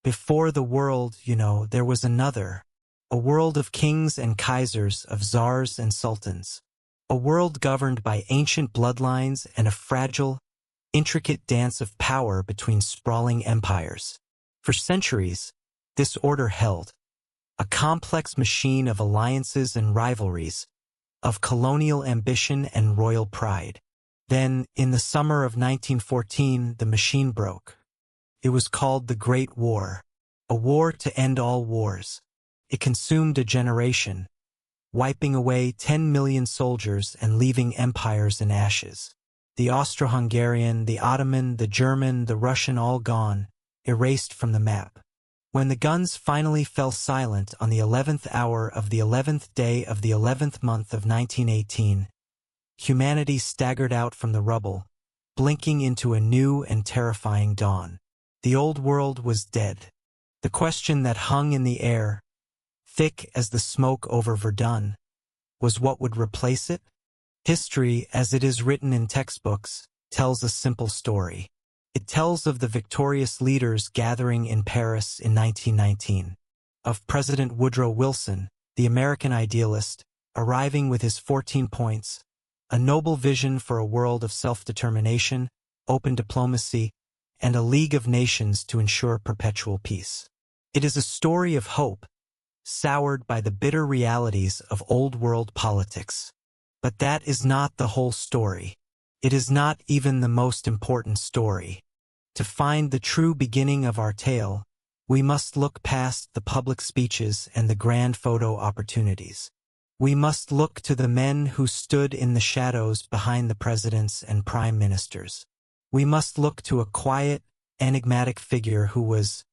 Before the world, there was another. A world of kings and kaisers, of czars and sultans. A world governed by ancient bloodlines and a fragile, intricate dance of power between sprawling empires. For centuries, this order held. A complex machine of alliances and rivalries, of colonial ambition and royal pride. Then, in the summer of 1914, the machine broke. It was called the Great War, a war to end all wars. It consumed a generation, wiping away 10 million soldiers and leaving empires in ashes. The Austro-Hungarian, the Ottoman, the German, the Russian, all gone, erased from the map. When the guns finally fell silent on the 11th hour of the 11th day of the 11th month of 1918, humanity staggered out from the rubble, blinking into a new and terrifying dawn. The old world was dead. The question that hung in the air, thick as the smoke over Verdun, was what would replace it? History, as it is written in textbooks, tells a simple story. It tells of the victorious leaders gathering in Paris in 1919, of President Woodrow Wilson, the American idealist, arriving with his 14 points, a noble vision for a world of self-determination, open diplomacy, and a League of Nations to ensure perpetual peace. It is a story of hope, soured by the bitter realities of old-world politics. But that is not the whole story. It is not even the most important story. To find the true beginning of our tale, we must look past the public speeches and the grand photo opportunities. We must look to the men who stood in the shadows behind the presidents and prime ministers. We must look to a quiet, enigmatic figure who was,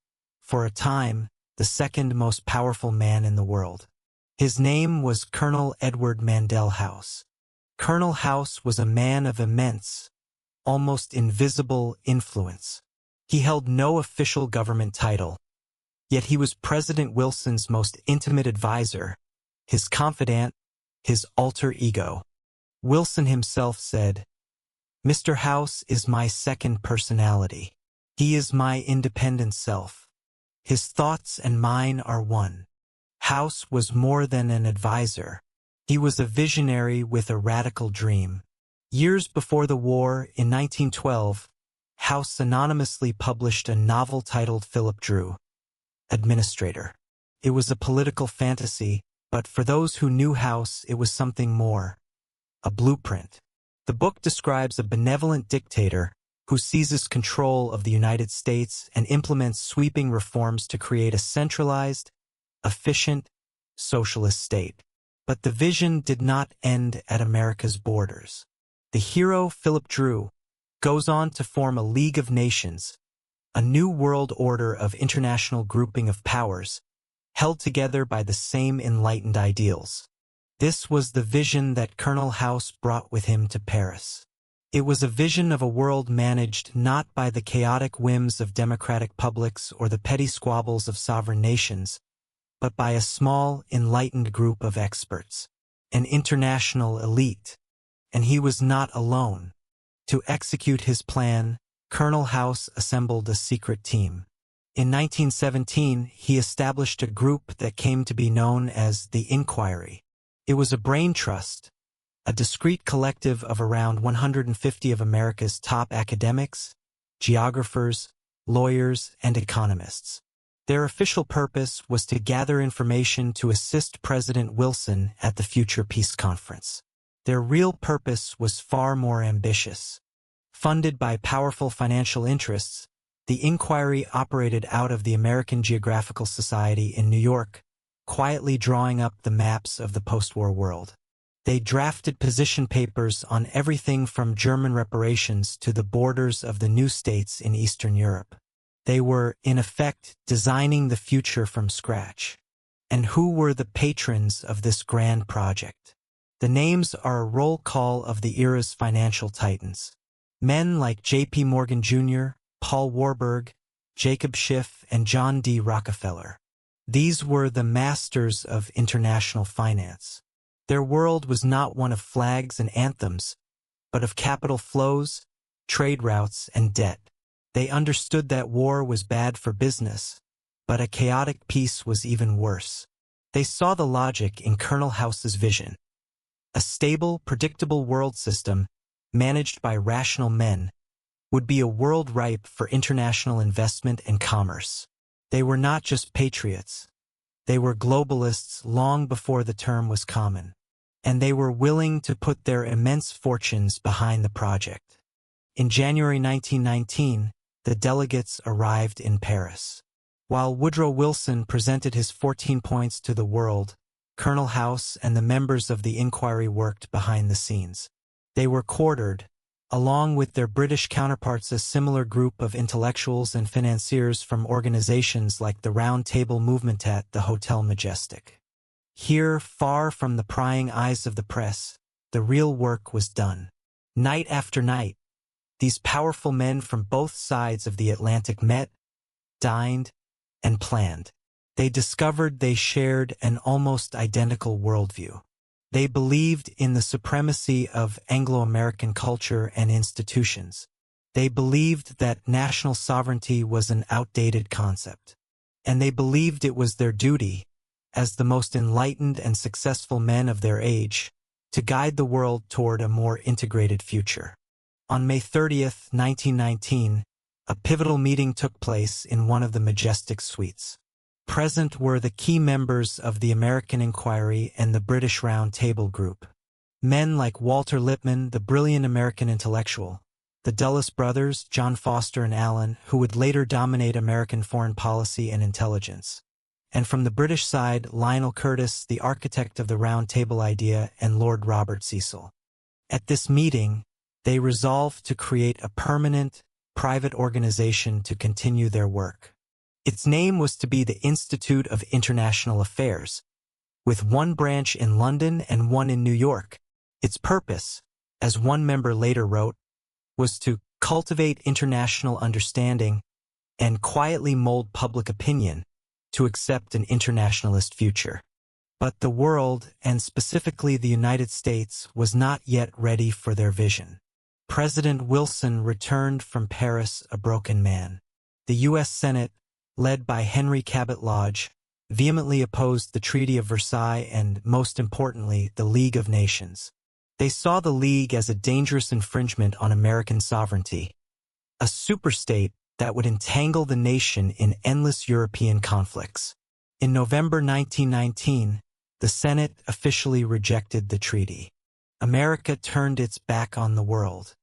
for a time, the second most powerful man in the world. His name was Colonel Edward Mandell House. Colonel House was a man of immense, almost invisible influence. He held no official government title, yet he was President Wilson's most intimate advisor, his confidant, his alter ego. Wilson himself said, "Mr. House is my second personality. He is my independent self. His thoughts and mine are one." House was more than an advisor. He was a visionary with a radical dream. Years before the war, in 1912, House anonymously published a novel titled Philip Drew, Administrator. It was a political fantasy, but for those who knew House, it was something more. A blueprint. The book describes a benevolent dictator who seizes control of the United States and implements sweeping reforms to create a centralized, efficient, socialist state. But the vision did not end at America's borders. The hero, Philip Drew, goes on to form a League of Nations, a new world order of international grouping of powers, held together by the same enlightened ideals. This was the vision that Colonel House brought with him to Paris. It was a vision of a world managed not by the chaotic whims of democratic publics or the petty squabbles of sovereign nations, but by a small, enlightened group of experts, an international elite. And he was not alone. To execute his plan, Colonel House assembled a secret team. In 1917, he established a group that came to be known as the Inquiry. It was a brain trust, a discreet collective of around 150 of America's top academics, geographers, lawyers, and economists. Their official purpose was to gather information to assist President Wilson at the future peace conference. Their real purpose was far more ambitious. Funded by powerful financial interests, the Inquiry operated out of the American Geographical Society in New York, quietly drawing up the maps of the post-war world. They drafted position papers on everything from German reparations to the borders of the new states in Eastern Europe. They were, in effect, designing the future from scratch. And who were the patrons of this grand project? The names are a roll call of the era's financial titans. Men like J.P. Morgan Jr., Paul Warburg, Jacob Schiff, and John D. Rockefeller. These were the masters of international finance. Their world was not one of flags and anthems, but of capital flows, trade routes, and debt. They understood that war was bad for business, But a chaotic peace was even worse. They saw the logic in Colonel House's vision. A stable, predictable world system, managed by rational men, would be a world ripe for international investment and commerce. They were not just patriots. They were globalists long before the term was common. And they were willing to put their immense fortunes behind the project. In January 1919, the delegates arrived in Paris. While Woodrow Wilson presented his 14 points to the world, Colonel House and the members of the inquiry worked behind the scenes. They were quartered, along with their British counterparts, a similar group of intellectuals and financiers from organizations like the Round Table Movement at the Hotel Majestic. Here, far from the prying eyes of the press, the real work was done. Night after night, these powerful men from both sides of the Atlantic met, dined, and planned. They discovered they shared an almost identical worldview. They believed in the supremacy of Anglo-American culture and institutions. They believed that national sovereignty was an outdated concept. And they believed it was their duty, as the most enlightened and successful men of their age, to guide the world toward a more integrated future. On May 30th, 1919, a pivotal meeting took place in one of the Majestic suites. Present were the key members of the American Inquiry and the British Round Table Group. Men like Walter Lippmann, the brilliant American intellectual, the Dulles brothers, John Foster and Allen, who would later dominate American foreign policy and intelligence. And from the British side, Lionel Curtis, the architect of the Round Table idea, and Lord Robert Cecil. At this meeting, they resolved to create a permanent, private organization to continue their work. Its name was to be the Institute of International Affairs, with one branch in London and one in New York. Its purpose, as one member later wrote, was to cultivate international understanding and quietly mold public opinion to accept an internationalist future. But the world, and specifically the United States, was not yet ready for their vision. President Wilson returned from Paris a broken man. The U.S. Senate, led by Henry Cabot Lodge, vehemently opposed the Treaty of Versailles and, most importantly, the League of Nations. They saw the League as a dangerous infringement on American sovereignty, a superstate that would entangle the nation in endless European conflicts. In November 1919, the Senate officially rejected the treaty. America turned its back on the world.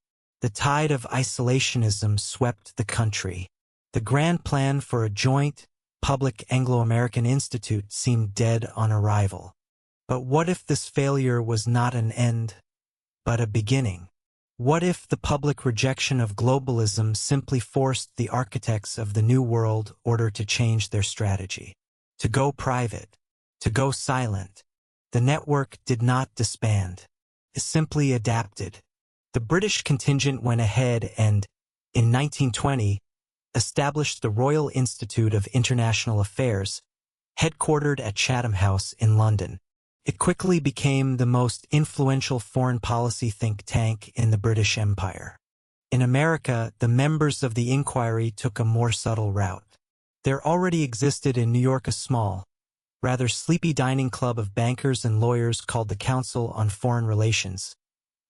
The tide of isolationism swept the country. The grand plan for a joint, public Anglo-American institute seemed dead on arrival. But what if this failure was not an end, but a beginning? What if the public rejection of globalism simply forced the architects of the New World Order to change their strategy? To go private, to go silent? The network did not disband. It simply adapted. The British contingent went ahead and, in 1920, established the Royal Institute of International Affairs, headquartered at Chatham House in London. It quickly became the most influential foreign policy think tank in the British Empire. In America, the members of the inquiry took a more subtle route. There already existed in New York a small, rather sleepy dining club of bankers and lawyers called the Council on Foreign Relations,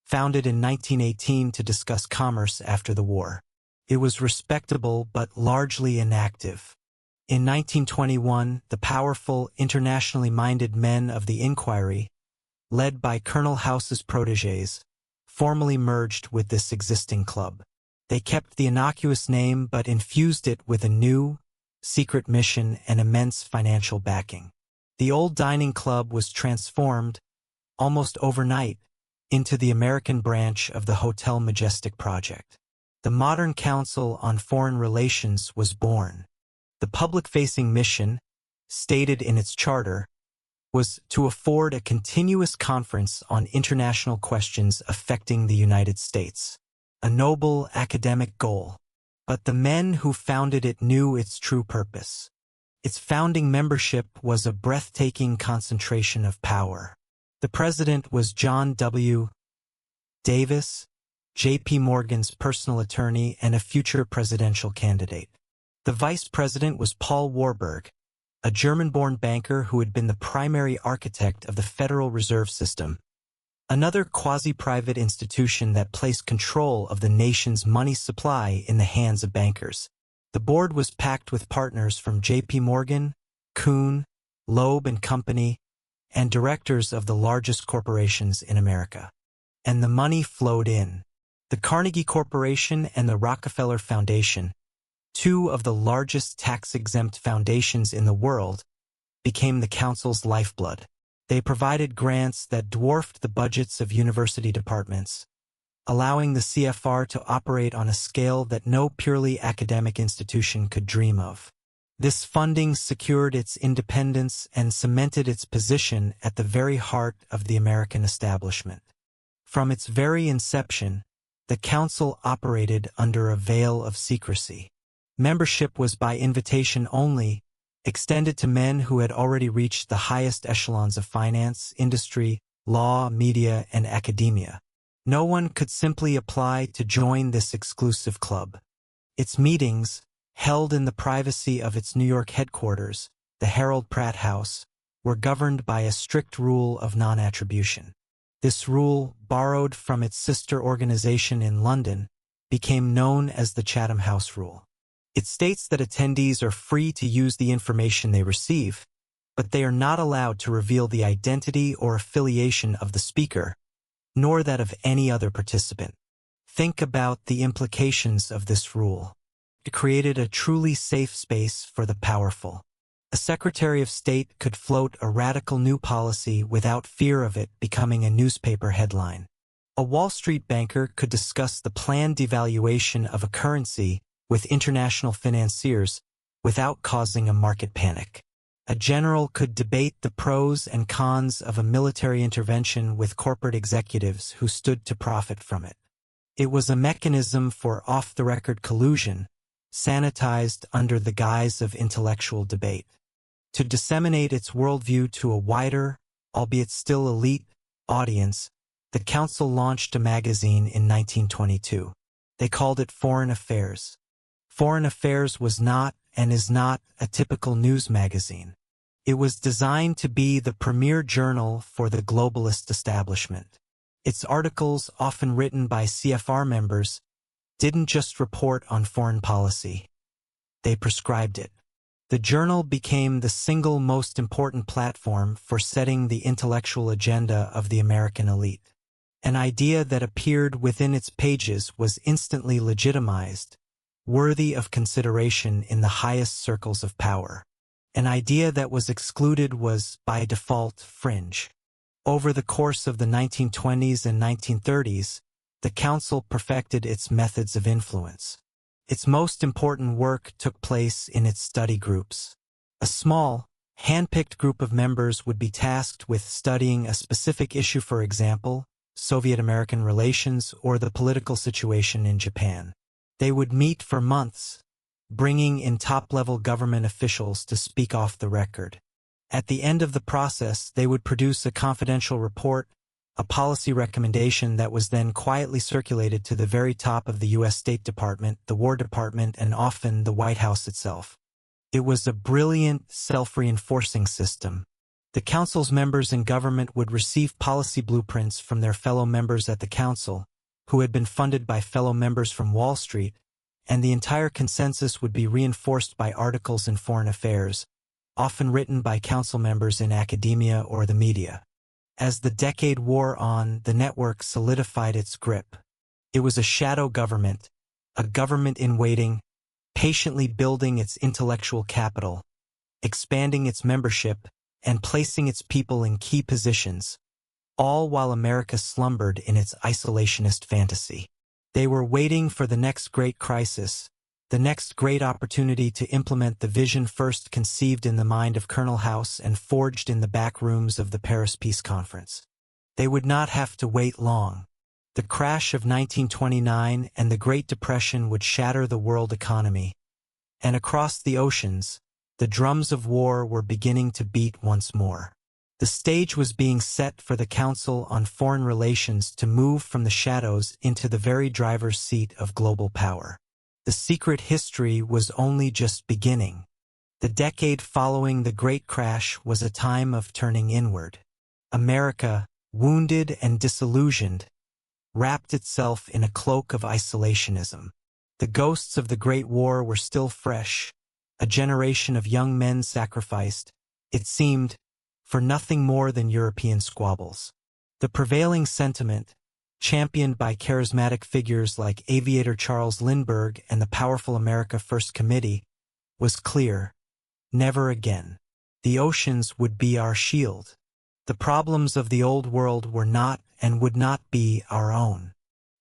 founded in 1918 to discuss commerce after the war. It was respectable but largely inactive. In 1921, the powerful, internationally minded men of the inquiry, led by Colonel House's protégés, formally merged with this existing club. They kept the innocuous name but infused it with a new, secret mission and immense financial backing. The old dining club was transformed, almost overnight, into the American branch of the Hotel Majestic project. The modern Council on Foreign Relations was born. The public-facing mission, stated in its charter, was to afford a continuous conference on international questions affecting the United States. A noble academic goal. But the men who founded it knew its true purpose. Its founding membership was a breathtaking concentration of power. The president was John W. Davis, J.P. Morgan's personal attorney and a future presidential candidate. The vice president was Paul Warburg, a German-born banker who had been the primary architect of the Federal Reserve System, another quasi-private institution that placed control of the nation's money supply in the hands of bankers. The board was packed with partners from J.P. Morgan, Kuhn, Loeb and Company, and directors of the largest corporations in America. And the money flowed in. The Carnegie Corporation and the Rockefeller Foundation, two of the largest tax-exempt foundations in the world, became the council's lifeblood. They provided grants that dwarfed the budgets of university departments, allowing the CFR to operate on a scale that no purely academic institution could dream of. This funding secured its independence and cemented its position at the very heart of the American establishment. From its very inception, the council operated under a veil of secrecy. Membership was by invitation only, extended to men who had already reached the highest echelons of finance, industry, law, media, and academia. No one could simply apply to join this exclusive club. Its meetings, held in the privacy of its New York headquarters, the Harold Pratt House, were governed by a strict rule of non-attribution. This rule, borrowed from its sister organization in London, became known as the Chatham House Rule. It states that attendees are free to use the information they receive, but they are not allowed to reveal the identity or affiliation of the speaker, nor that of any other participant. Think about the implications of this rule. It created a truly safe space for the powerful. A Secretary of State could float a radical new policy without fear of it becoming a newspaper headline. A Wall Street banker could discuss the planned devaluation of a currency with international financiers without causing a market panic. A general could debate the pros and cons of a military intervention with corporate executives who stood to profit from it. It was a mechanism for off-the-record collusion, sanitized under the guise of intellectual debate. To disseminate its worldview to a wider, albeit still elite, audience, the council launched a magazine in 1922. They called it Foreign Affairs. Foreign Affairs was not, and is not, a typical news magazine. It was designed to be the premier journal for the globalist establishment. Its articles, often written by CFR members, didn't just report on foreign policy. They prescribed it. The journal became the single most important platform for setting the intellectual agenda of the American elite. An idea that appeared within its pages was instantly legitimized, worthy of consideration in the highest circles of power. An idea that was excluded was, by default, fringe. Over the course of the 1920s and 1930s, the council perfected its methods of influence. Its most important work took place in its study groups. A small, hand-picked group of members would be tasked with studying a specific issue, for example, Soviet-American relations or the political situation in Japan. They would meet for months, bringing in top-level government officials to speak off the record. At the end of the process, they would produce a confidential report, a policy recommendation that was then quietly circulated to the very top of the U.S. State Department, the War Department, and often the White House itself. It was a brilliant, self-reinforcing system. The council's members in government would receive policy blueprints from their fellow members at the council, who had been funded by fellow members from Wall Street, and the entire consensus would be reinforced by articles in Foreign Affairs, often written by council members in academia or the media. As the decade wore on, the network solidified its grip. It was a shadow government, a government in waiting, patiently building its intellectual capital, expanding its membership, and placing its people in key positions, all while America slumbered in its isolationist fantasy. They were waiting for the next great crisis, the next great opportunity to implement the vision first conceived in the mind of Colonel House and forged in the back rooms of the Paris Peace Conference. They would not have to wait long. The crash of 1929 and the Great Depression would shatter the world economy, and across the oceans, the drums of war were beginning to beat once more. The stage was being set for the Council on Foreign Relations to move from the shadows into the very driver's seat of global power. The secret history was only just beginning. The decade following the Great Crash was a time of turning inward. America, wounded and disillusioned, wrapped itself in a cloak of isolationism. The ghosts of the Great War were still fresh, a generation of young men sacrificed, it seemed, for nothing more than European squabbles. The prevailing sentiment, championed by charismatic figures like aviator Charles Lindbergh and the powerful America First Committee, was clear: never again. The oceans would be our shield. The problems of the Old World were not and would not be our own.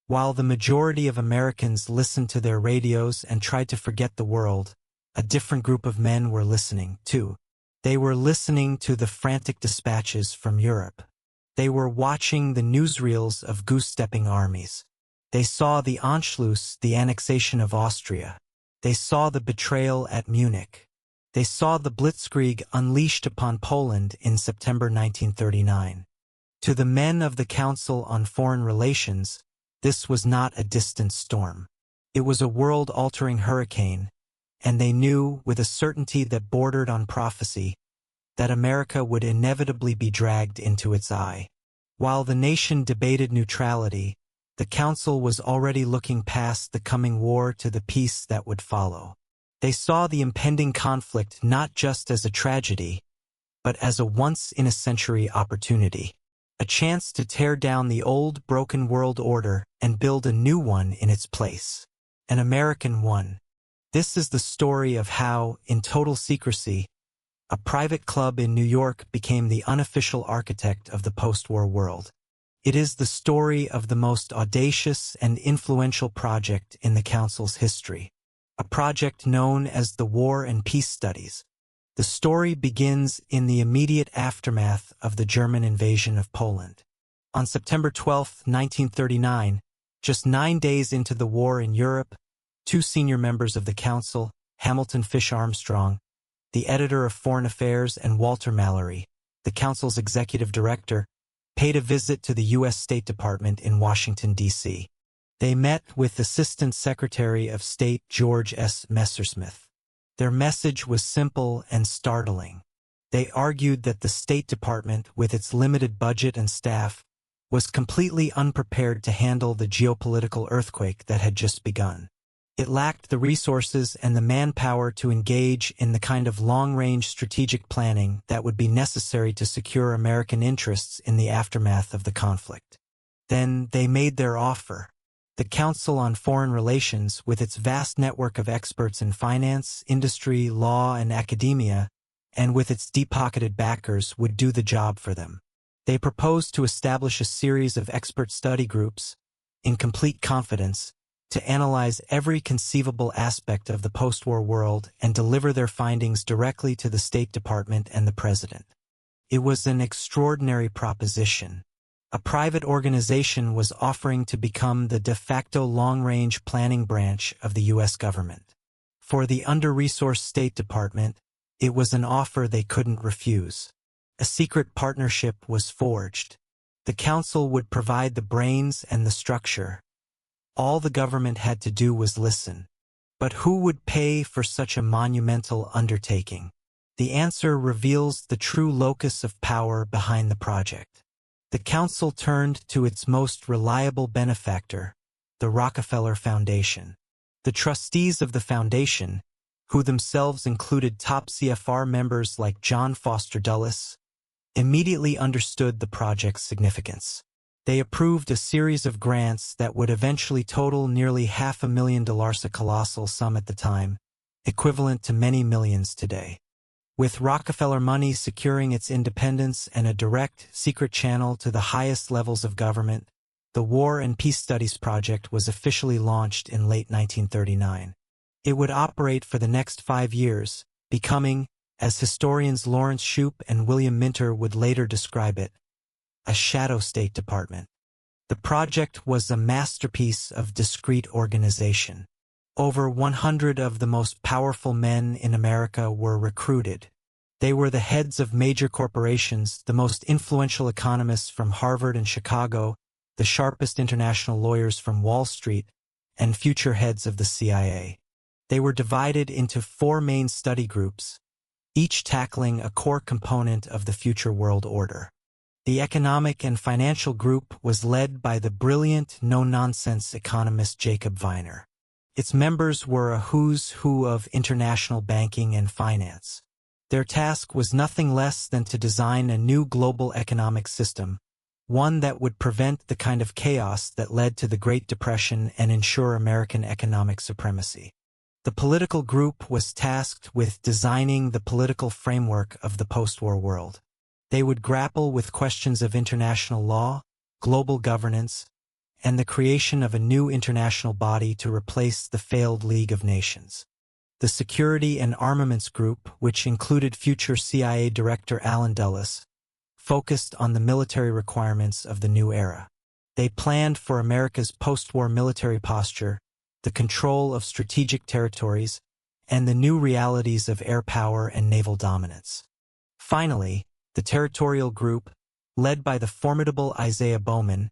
While the majority of Americans listened to their radios and tried to forget the world, a different group of men were listening, too. They were listening to the frantic dispatches from Europe. They were watching the newsreels of goose-stepping armies. They saw the Anschluss, the annexation of Austria. They saw the betrayal at Munich. They saw the blitzkrieg unleashed upon Poland in September 1939. To the men of the Council on Foreign Relations, this was not a distant storm. It was a world-altering hurricane, and they knew, with a certainty that bordered on prophecy, that America would inevitably be dragged into its eye. While the nation debated neutrality, the Council was already looking past the coming war to the peace that would follow. They saw the impending conflict not just as a tragedy, but as a once-in-a-century opportunity. A chance to tear down the old, broken world order and build a new one in its place. An American one. This is the story of how, in total secrecy, a private club in New York became the unofficial architect of the post-war world. It is the story of the most audacious and influential project in the Council's history. A project known as the War and Peace Studies. The story begins in the immediate aftermath of the German invasion of Poland. On September 12, 1939, just 9 days into the war in Europe, 2 senior members of the Council, Hamilton Fish Armstrong, the editor of Foreign Affairs, and Walter Mallory, the Council's executive director, paid a visit to the U.S. State Department in Washington, D.C. They met with Assistant Secretary of State George S. Messersmith. Their message was simple and startling. They argued that the State Department, with its limited budget and staff, was completely unprepared to handle the geopolitical earthquake that had just begun. It lacked the resources and the manpower to engage in the kind of long-range strategic planning that would be necessary to secure American interests in the aftermath of the conflict. Then they made their offer. The Council on Foreign Relations, with its vast network of experts in finance, industry, law, and academia, and with its deep-pocketed backers, would do the job for them. They proposed to establish a series of expert study groups, in complete confidence, to analyze every conceivable aspect of the post-war world and deliver their findings directly to the State Department and the President. It was an extraordinary proposition. A private organization was offering to become the de facto long-range planning branch of the U.S. government. For the under-resourced State Department, it was an offer they couldn't refuse. A secret partnership was forged. The Council would provide the brains and the structure. All the government had to do was listen. But who would pay for such a monumental undertaking? The answer reveals the true locus of power behind the project. The Council turned to its most reliable benefactor, the Rockefeller Foundation. The trustees of the foundation, who themselves included top CFR members like John Foster Dulles, immediately understood the project's significance. They approved a series of grants that would eventually total nearly $500,000, a colossal sum at the time, equivalent to many millions today. With Rockefeller money securing its independence and a direct, secret channel to the highest levels of government, the War and Peace Studies project was officially launched in late 1939. It would operate for the next 5 years, becoming, as historians Lawrence Shoup and William Minter would later describe it, a shadow State Department. The project was a masterpiece of discreet organization. Over 100 of the most powerful men in America were recruited. They were the heads of major corporations, the most influential economists from Harvard and Chicago, the sharpest international lawyers from Wall Street, and future heads of the CIA. They were divided into 4 main study groups, each tackling a core component of the future world order. The economic and financial group was led by the brilliant, no-nonsense economist Jacob Viner. Its members were a who's who of international banking and finance. Their task was nothing less than to design a new global economic system, one that would prevent the kind of chaos that led to the Great Depression and ensure American economic supremacy. The political group was tasked with designing the political framework of the post-war world. They would grapple with questions of international law, global governance, and the creation of a new international body to replace the failed League of Nations. The Security and Armaments Group, which included future CIA Director Allen Dulles, focused on the military requirements of the new era. They planned for America's post-war military posture, the control of strategic territories, and the new realities of air power and naval dominance. Finally, the Territorial Group, led by the formidable Isaiah Bowman,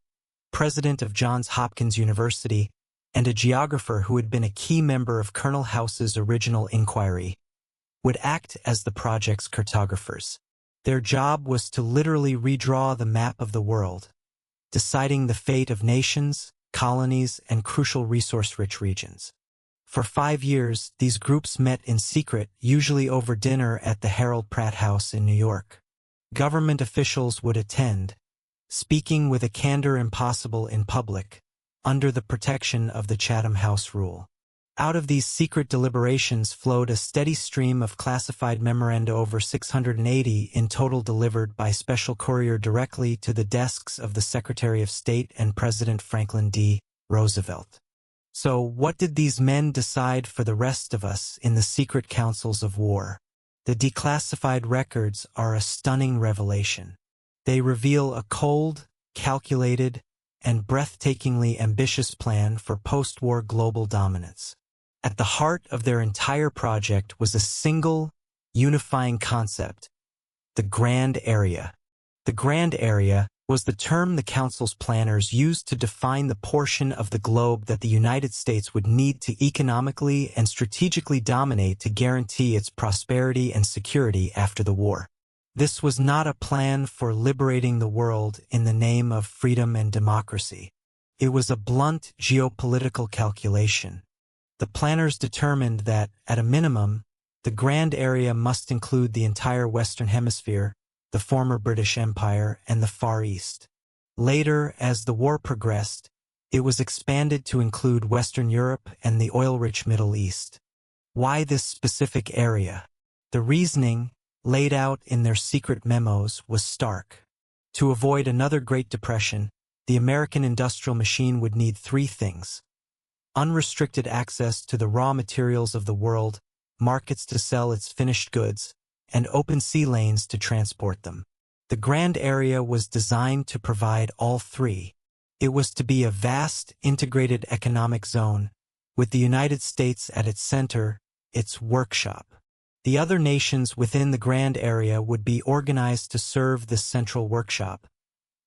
president of Johns Hopkins University, and a geographer who had been a key member of Colonel House's original inquiry, would act as the project's cartographers. Their job was to literally redraw the map of the world, deciding the fate of nations, colonies, and crucial resource-rich regions. For 5 years, these groups met in secret, usually over dinner at the Harold Pratt House in New York. Government officials would attend, speaking with a candor impossible in public, under the protection of the Chatham House rule. Out of these secret deliberations flowed a steady stream of classified memoranda, over 680 in total, delivered by special courier directly to the desks of the Secretary of State and President Franklin D. Roosevelt. So what did these men decide for the rest of us in the secret councils of war? The declassified records are a stunning revelation. They reveal a cold, calculated, and breathtakingly ambitious plan for post-war global dominance. At the heart of their entire project was a single, unifying concept: the Grand Area. The Grand Area was the term the Council's planners used to define the portion of the globe that the United States would need to economically and strategically dominate to guarantee its prosperity and security after the war. This was not a plan for liberating the world in the name of freedom and democracy. It was a blunt geopolitical calculation. The planners determined that, at a minimum, the Grand Area must include the entire Western Hemisphere, the former British Empire, and the Far East. Later, as the war progressed, it was expanded to include Western Europe and the oil-rich Middle East. Why this specific area? The reasoning, laid out in their secret memos, was stark. To avoid another Great Depression, the American industrial machine would need 3 things: unrestricted access to the raw materials of the world, markets to sell its finished goods, and open sea lanes to transport them. The Grand Area was designed to provide all 3. It was to be a vast, integrated economic zone, with the United States at its center, its workshop. The other nations within the Grand Area would be organized to serve this central workshop,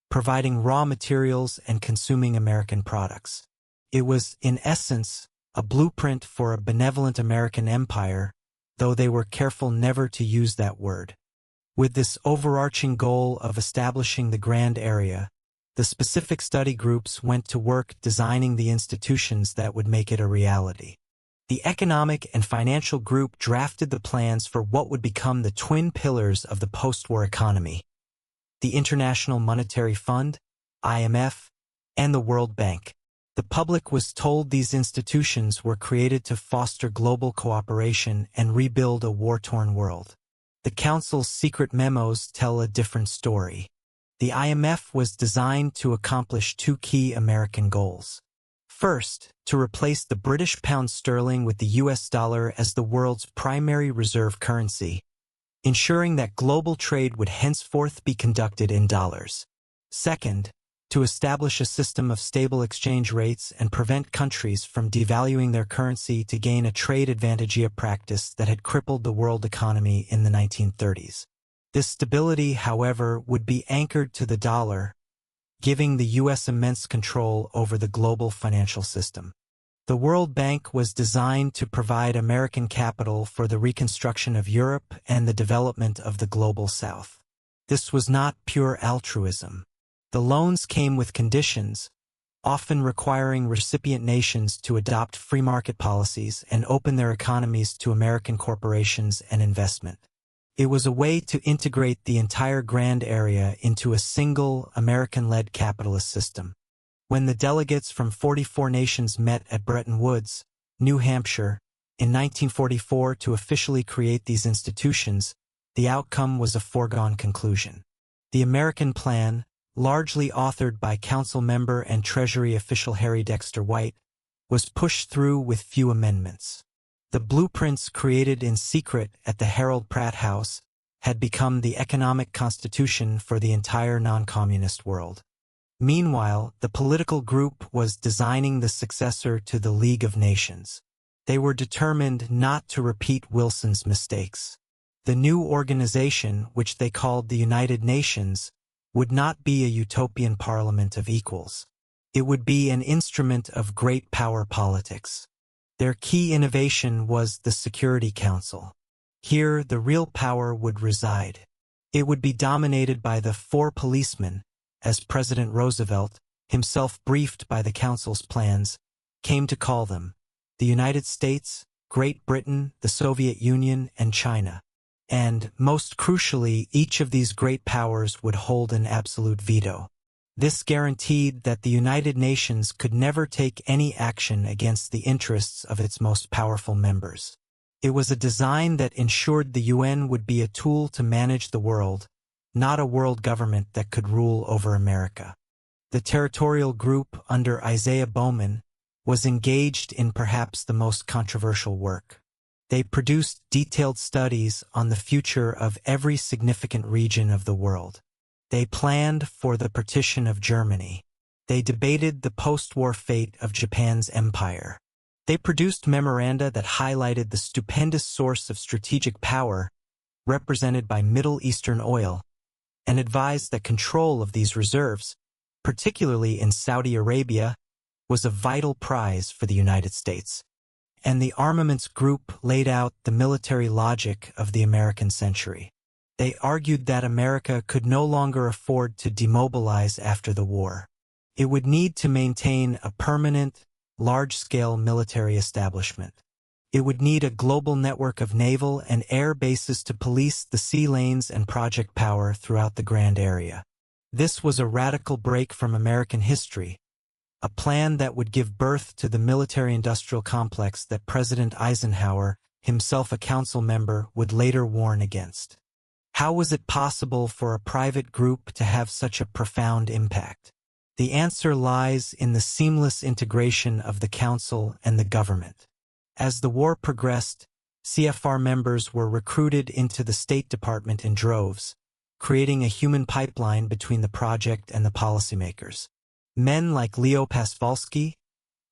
providing raw materials and consuming American products. It was, in essence, a blueprint for a benevolent American empire, though they were careful never to use that word. With this overarching goal of establishing the Grand Area, the specific study groups went to work designing the institutions that would make it a reality. The Economic and Financial Group drafted the plans for what would become the twin pillars of the post-war economy: the International Monetary Fund, IMF, and the World Bank. The public was told these institutions were created to foster global cooperation and rebuild a war-torn world. The Council's secret memos tell a different story. The IMF was designed to accomplish 2 key American goals. First, to replace the British pound sterling with the US dollar as the world's primary reserve currency, ensuring that global trade would henceforth be conducted in dollars. Second, to establish a system of stable exchange rates and prevent countries from devaluing their currency to gain a trade advantage, a practice that had crippled the world economy in the 1930s. This stability, however, would be anchored to the dollar, giving the U.S. immense control over the global financial system. The World Bank was designed to provide American capital for the reconstruction of Europe and the development of the Global South. This was not pure altruism. The loans came with conditions, often requiring recipient nations to adopt free market policies and open their economies to American corporations and investment. It was a way to integrate the entire Grand Area into a single American-led capitalist system. When the delegates from 44 nations met at Bretton Woods, New Hampshire, in 1944 to officially create these institutions, the outcome was a foregone conclusion. The American plan, largely authored by Council member and Treasury official Harry Dexter White, was pushed through with few amendments. The blueprints created in secret at the Harold Pratt House had become the economic constitution for the entire non-communist world. Meanwhile, the political group was designing the successor to the League of Nations. They were determined not to repeat Wilson's mistakes. The new organization, which they called the United Nations, would not be a utopian parliament of equals. It would be an instrument of great power politics. Their key innovation was the Security Council. Here, the real power would reside. It would be dominated by the four policemen, as President Roosevelt, himself briefed by the Council's plans, came to call them: the United States, Great Britain, the Soviet Union, and China. And, most crucially, each of these great powers would hold an absolute veto. This guaranteed that the United Nations could never take any action against the interests of its most powerful members. It was a design that ensured the UN would be a tool to manage the world, not a world government that could rule over America. The territorial group under Isaiah Bowman was engaged in perhaps the most controversial work. They produced detailed studies on the future of every significant region of the world. They planned for the partition of Germany. They debated the post-war fate of Japan's empire. They produced memoranda that highlighted the stupendous source of strategic power represented by Middle Eastern oil, and advised that control of these reserves, particularly in Saudi Arabia, was a vital prize for the United States. And the armaments group laid out the military logic of the American century. They argued that America could no longer afford to demobilize after the war. It would need to maintain a permanent, large-scale military establishment. It would need a global network of naval and air bases to police the sea lanes and project power throughout the Grand Area. This was a radical break from American history, a plan that would give birth to the military-industrial complex that President Eisenhower, himself a council member, would later warn against. How was it possible for a private group to have such a profound impact? The answer lies in the seamless integration of the council and the government. As the war progressed, CFR members were recruited into the State Department in droves, creating a human pipeline between the project and the policymakers. Men like Leo Pasvalsky,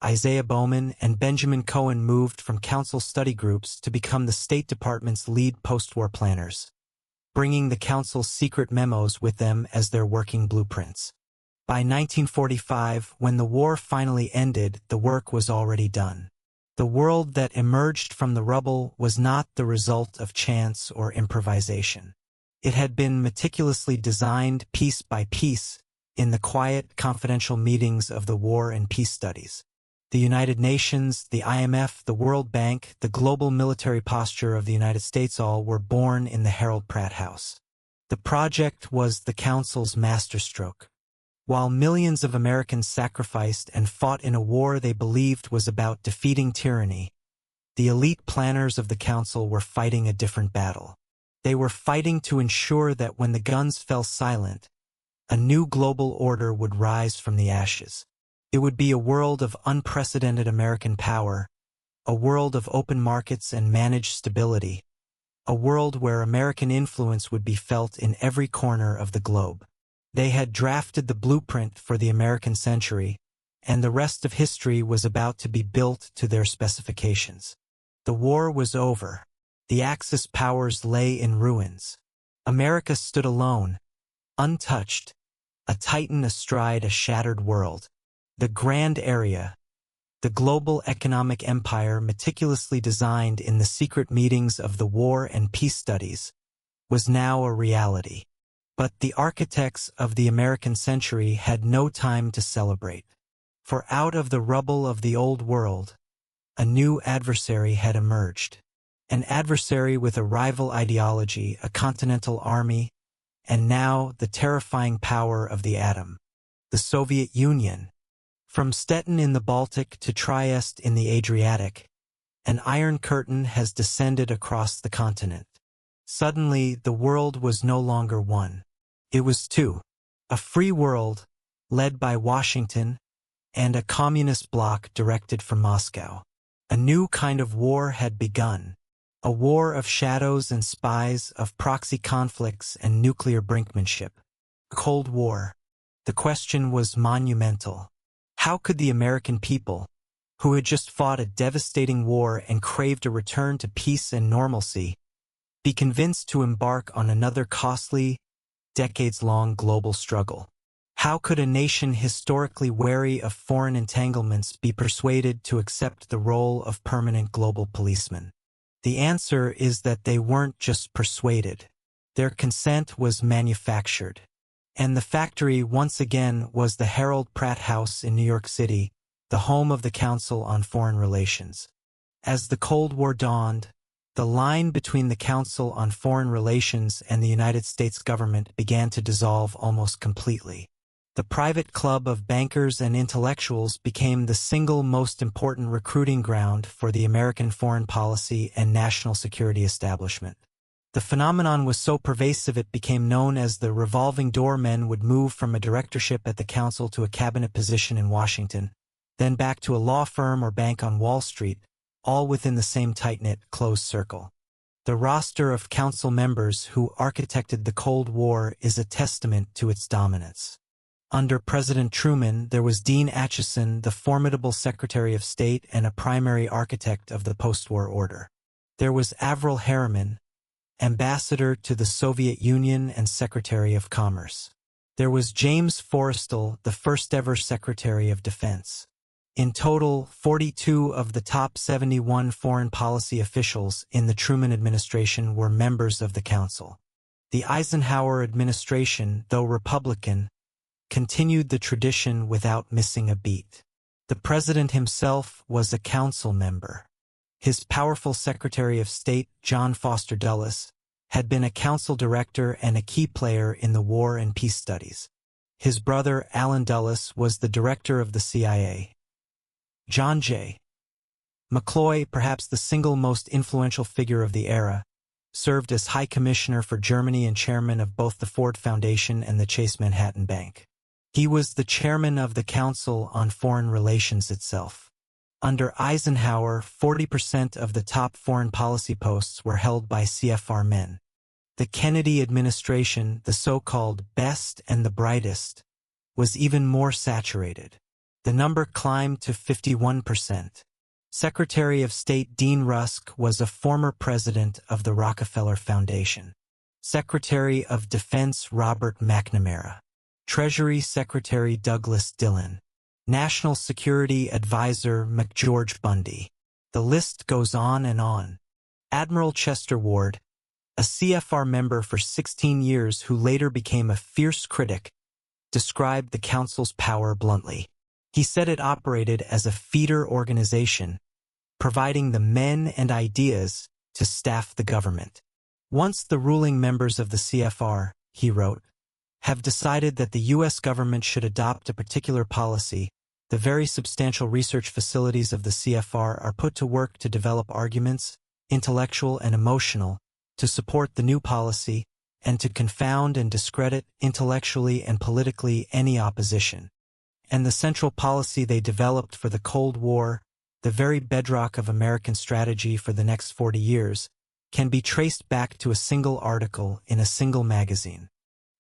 Isaiah Bowman, and Benjamin Cohen moved from council study groups to become the State Department's lead post-war planners, bringing the council's secret memos with them as their working blueprints. By 1945, when the war finally ended, the work was already done. The world that emerged from the rubble was not the result of chance or improvisation. It had been meticulously designed piece by piece in the quiet, confidential meetings of the War and Peace Studies. The United Nations, the IMF, the World Bank, the global military posture of the United States all were born in the Harold Pratt House. The project was the Council's masterstroke. While millions of Americans sacrificed and fought in a war they believed was about defeating tyranny, the elite planners of the Council were fighting a different battle. They were fighting to ensure that when the guns fell silent, a new global order would rise from the ashes. It would be a world of unprecedented American power, a world of open markets and managed stability, a world where American influence would be felt in every corner of the globe. They had drafted the blueprint for the American century, and the rest of history was about to be built to their specifications. The war was over. The Axis powers lay in ruins. America stood alone, untouched, a titan astride a shattered world. The Grand Area, The global economic empire meticulously designed in the secret meetings of the War and Peace Studies was now a reality. But the architects of the American century had no time to celebrate. For out of the rubble of the old world, a new adversary had emerged. An adversary with a rival ideology, a continental army, and now the terrifying power of the atom, the Soviet Union. From Stettin in the Baltic to Trieste in the Adriatic, an iron curtain has descended across the continent. Suddenly, the world was no longer one. It was two. A free world, led by Washington, and a communist bloc directed from Moscow. A new kind of war had begun. A war of shadows and spies, of proxy conflicts and nuclear brinkmanship. Cold War. The question was monumental. How could the American people, who had just fought a devastating war and craved a return to peace and normalcy, be convinced to embark on another costly, decades-long global struggle? How could a nation historically wary of foreign entanglements be persuaded to accept the role of permanent global policeman? The answer is that they weren't just persuaded. Their consent was manufactured. And the factory once again was the Harold Pratt House in New York City, the home of the Council on Foreign Relations. As the Cold War dawned, the line between the Council on Foreign Relations and the United States government began to dissolve almost completely. The private club of bankers and intellectuals became the single most important recruiting ground for the American foreign policy and national security establishment. The phenomenon was so pervasive it became known as the revolving door. Men would move from a directorship at the council to a cabinet position in Washington, then back to a law firm or bank on Wall Street, all within the same tight-knit, closed circle. The roster of council members who architected the Cold War is a testament to its dominance. Under President Truman, there was Dean Acheson, the formidable Secretary of State and a primary architect of the post-war order. There was Averell Harriman, Ambassador to the Soviet Union and Secretary of Commerce. There was James Forrestal, the first-ever Secretary of Defense. In total, 42 of the top 71 foreign policy officials in the Truman administration were members of the Council. The Eisenhower administration, though Republican, continued the tradition without missing a beat. The President himself was a Council member. His powerful Secretary of State, John Foster Dulles, had been a Council director and a key player in the War and Peace Studies. His brother, Allen Dulles, was the director of the CIA. John J. McCloy, perhaps the single most influential figure of the era, served as High Commissioner for Germany and chairman of both the Ford Foundation and the Chase Manhattan Bank. He was the chairman of the Council on Foreign Relations itself. Under Eisenhower, 40% of the top foreign policy posts were held by CFR men. The Kennedy administration, the so-called best and the brightest, was even more saturated. The number climbed to 51%. Secretary of State Dean Rusk was a former president of the Rockefeller Foundation. Secretary of Defense Robert McNamara. Treasury Secretary Douglas Dillon. National Security Advisor McGeorge Bundy. The list goes on and on. Admiral Chester Ward, a CFR member for 16 years who later became a fierce critic, described the Council's power bluntly. He said it operated as a feeder organization, providing the men and ideas to staff the government. Once the ruling members of the CFR, he wrote, have decided that the U.S. government should adopt a particular policy, the very substantial research facilities of the CFR are put to work to develop arguments, intellectual and emotional, to support the new policy, and to confound and discredit intellectually and politically any opposition. And the central policy they developed for the Cold War, the very bedrock of American strategy for the next 40 years, can be traced back to a single article in a single magazine.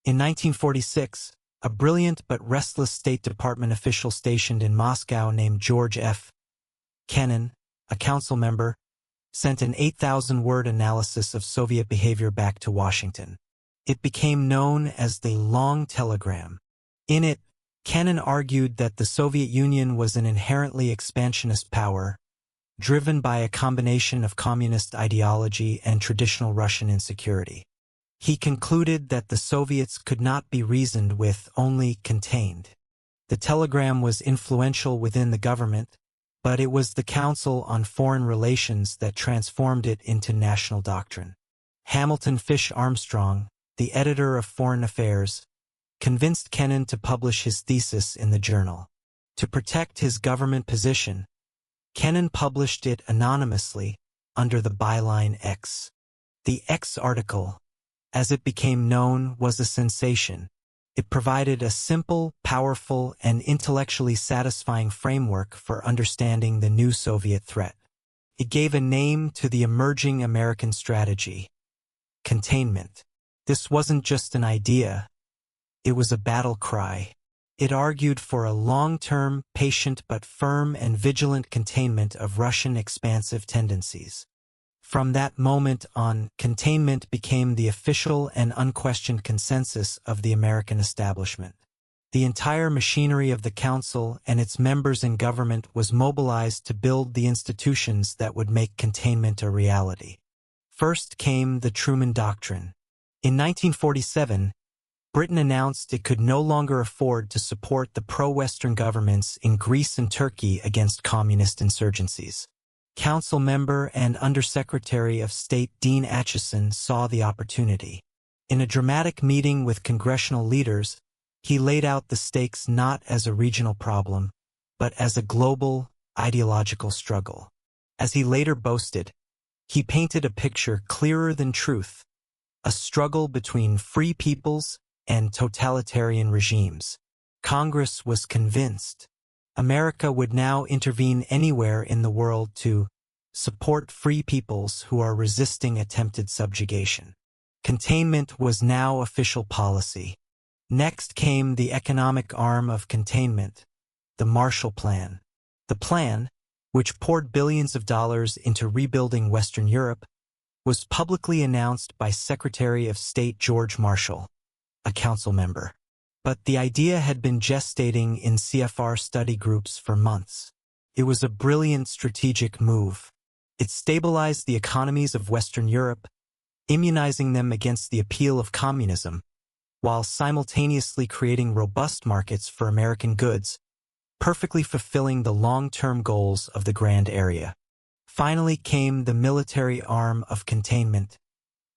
In 1946, a brilliant but restless State Department official stationed in Moscow named George F. Kennan, a council member, sent an 8,000-word analysis of Soviet behavior back to Washington. It became known as the Long Telegram. In it, Kennan argued that the Soviet Union was an inherently expansionist power, driven by a combination of communist ideology and traditional Russian insecurity. He concluded that the Soviets could not be reasoned with, only contained. The telegram was influential within the government, but it was the Council on Foreign Relations that transformed it into national doctrine. Hamilton Fish Armstrong, the editor of Foreign Affairs, convinced Kennan to publish his thesis in the journal. To protect his government position, Kennan published it anonymously under the byline X. The X article, as it became known, was a sensation. It provided a simple, powerful, and intellectually satisfying framework for understanding the new Soviet threat. It gave a name to the emerging American strategy: containment. This wasn't just an idea. It was a battle cry. It argued for a long-term, patient but firm and vigilant containment of Russian expansive tendencies. From that moment on, containment became the official and unquestioned consensus of the American establishment. The entire machinery of the Council and its members in government was mobilized to build the institutions that would make containment a reality. First came the Truman Doctrine. In 1947, Britain announced it could no longer afford to support the pro-Western governments in Greece and Turkey against communist insurgencies. Council member and Undersecretary of State Dean Acheson saw the opportunity. In a dramatic meeting with congressional leaders, he laid out the stakes not as a regional problem, but as a global, ideological struggle. As he later boasted, he painted a picture clearer than truth: a struggle between free peoples and totalitarian regimes. Congress was convinced. America would now intervene anywhere in the world to support free peoples who are resisting attempted subjugation. Containment was now official policy. Next came the economic arm of containment, the Marshall Plan. The plan, which poured billions of dollars into rebuilding Western Europe, was publicly announced by Secretary of State George Marshall, a council member. But the idea had been gestating in CFR study groups for months. It was a brilliant strategic move. It stabilized the economies of Western Europe, immunizing them against the appeal of communism, while simultaneously creating robust markets for American goods, perfectly fulfilling the long-term goals of the Grand Area. Finally came the military arm of containment,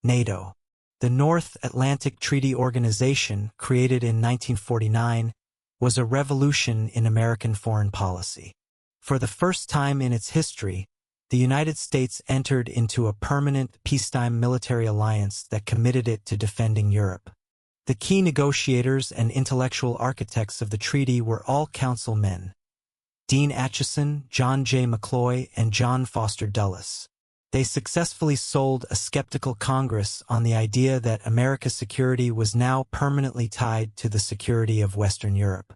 NATO. The North Atlantic Treaty Organization, created in 1949, was a revolution in American foreign policy. For the first time in its history, the United States entered into a permanent peacetime military alliance that committed it to defending Europe. The key negotiators and intellectual architects of the treaty were all council men: Dean Acheson, John J. McCloy, and John Foster Dulles. They successfully sold a skeptical Congress on the idea that America's security was now permanently tied to the security of Western Europe.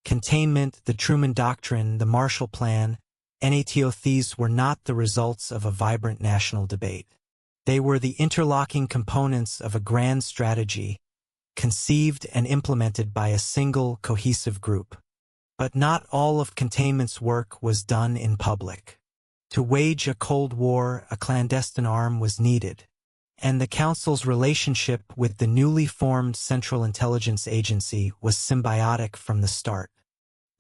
Containment, the Truman Doctrine, the Marshall Plan, NATO, these were not the results of a vibrant national debate. They were the interlocking components of a grand strategy, conceived and implemented by a single, cohesive group. But not all of containment's work was done in public. To wage a Cold War, a clandestine arm was needed, and the Council's relationship with the newly formed Central Intelligence Agency was symbiotic from the start.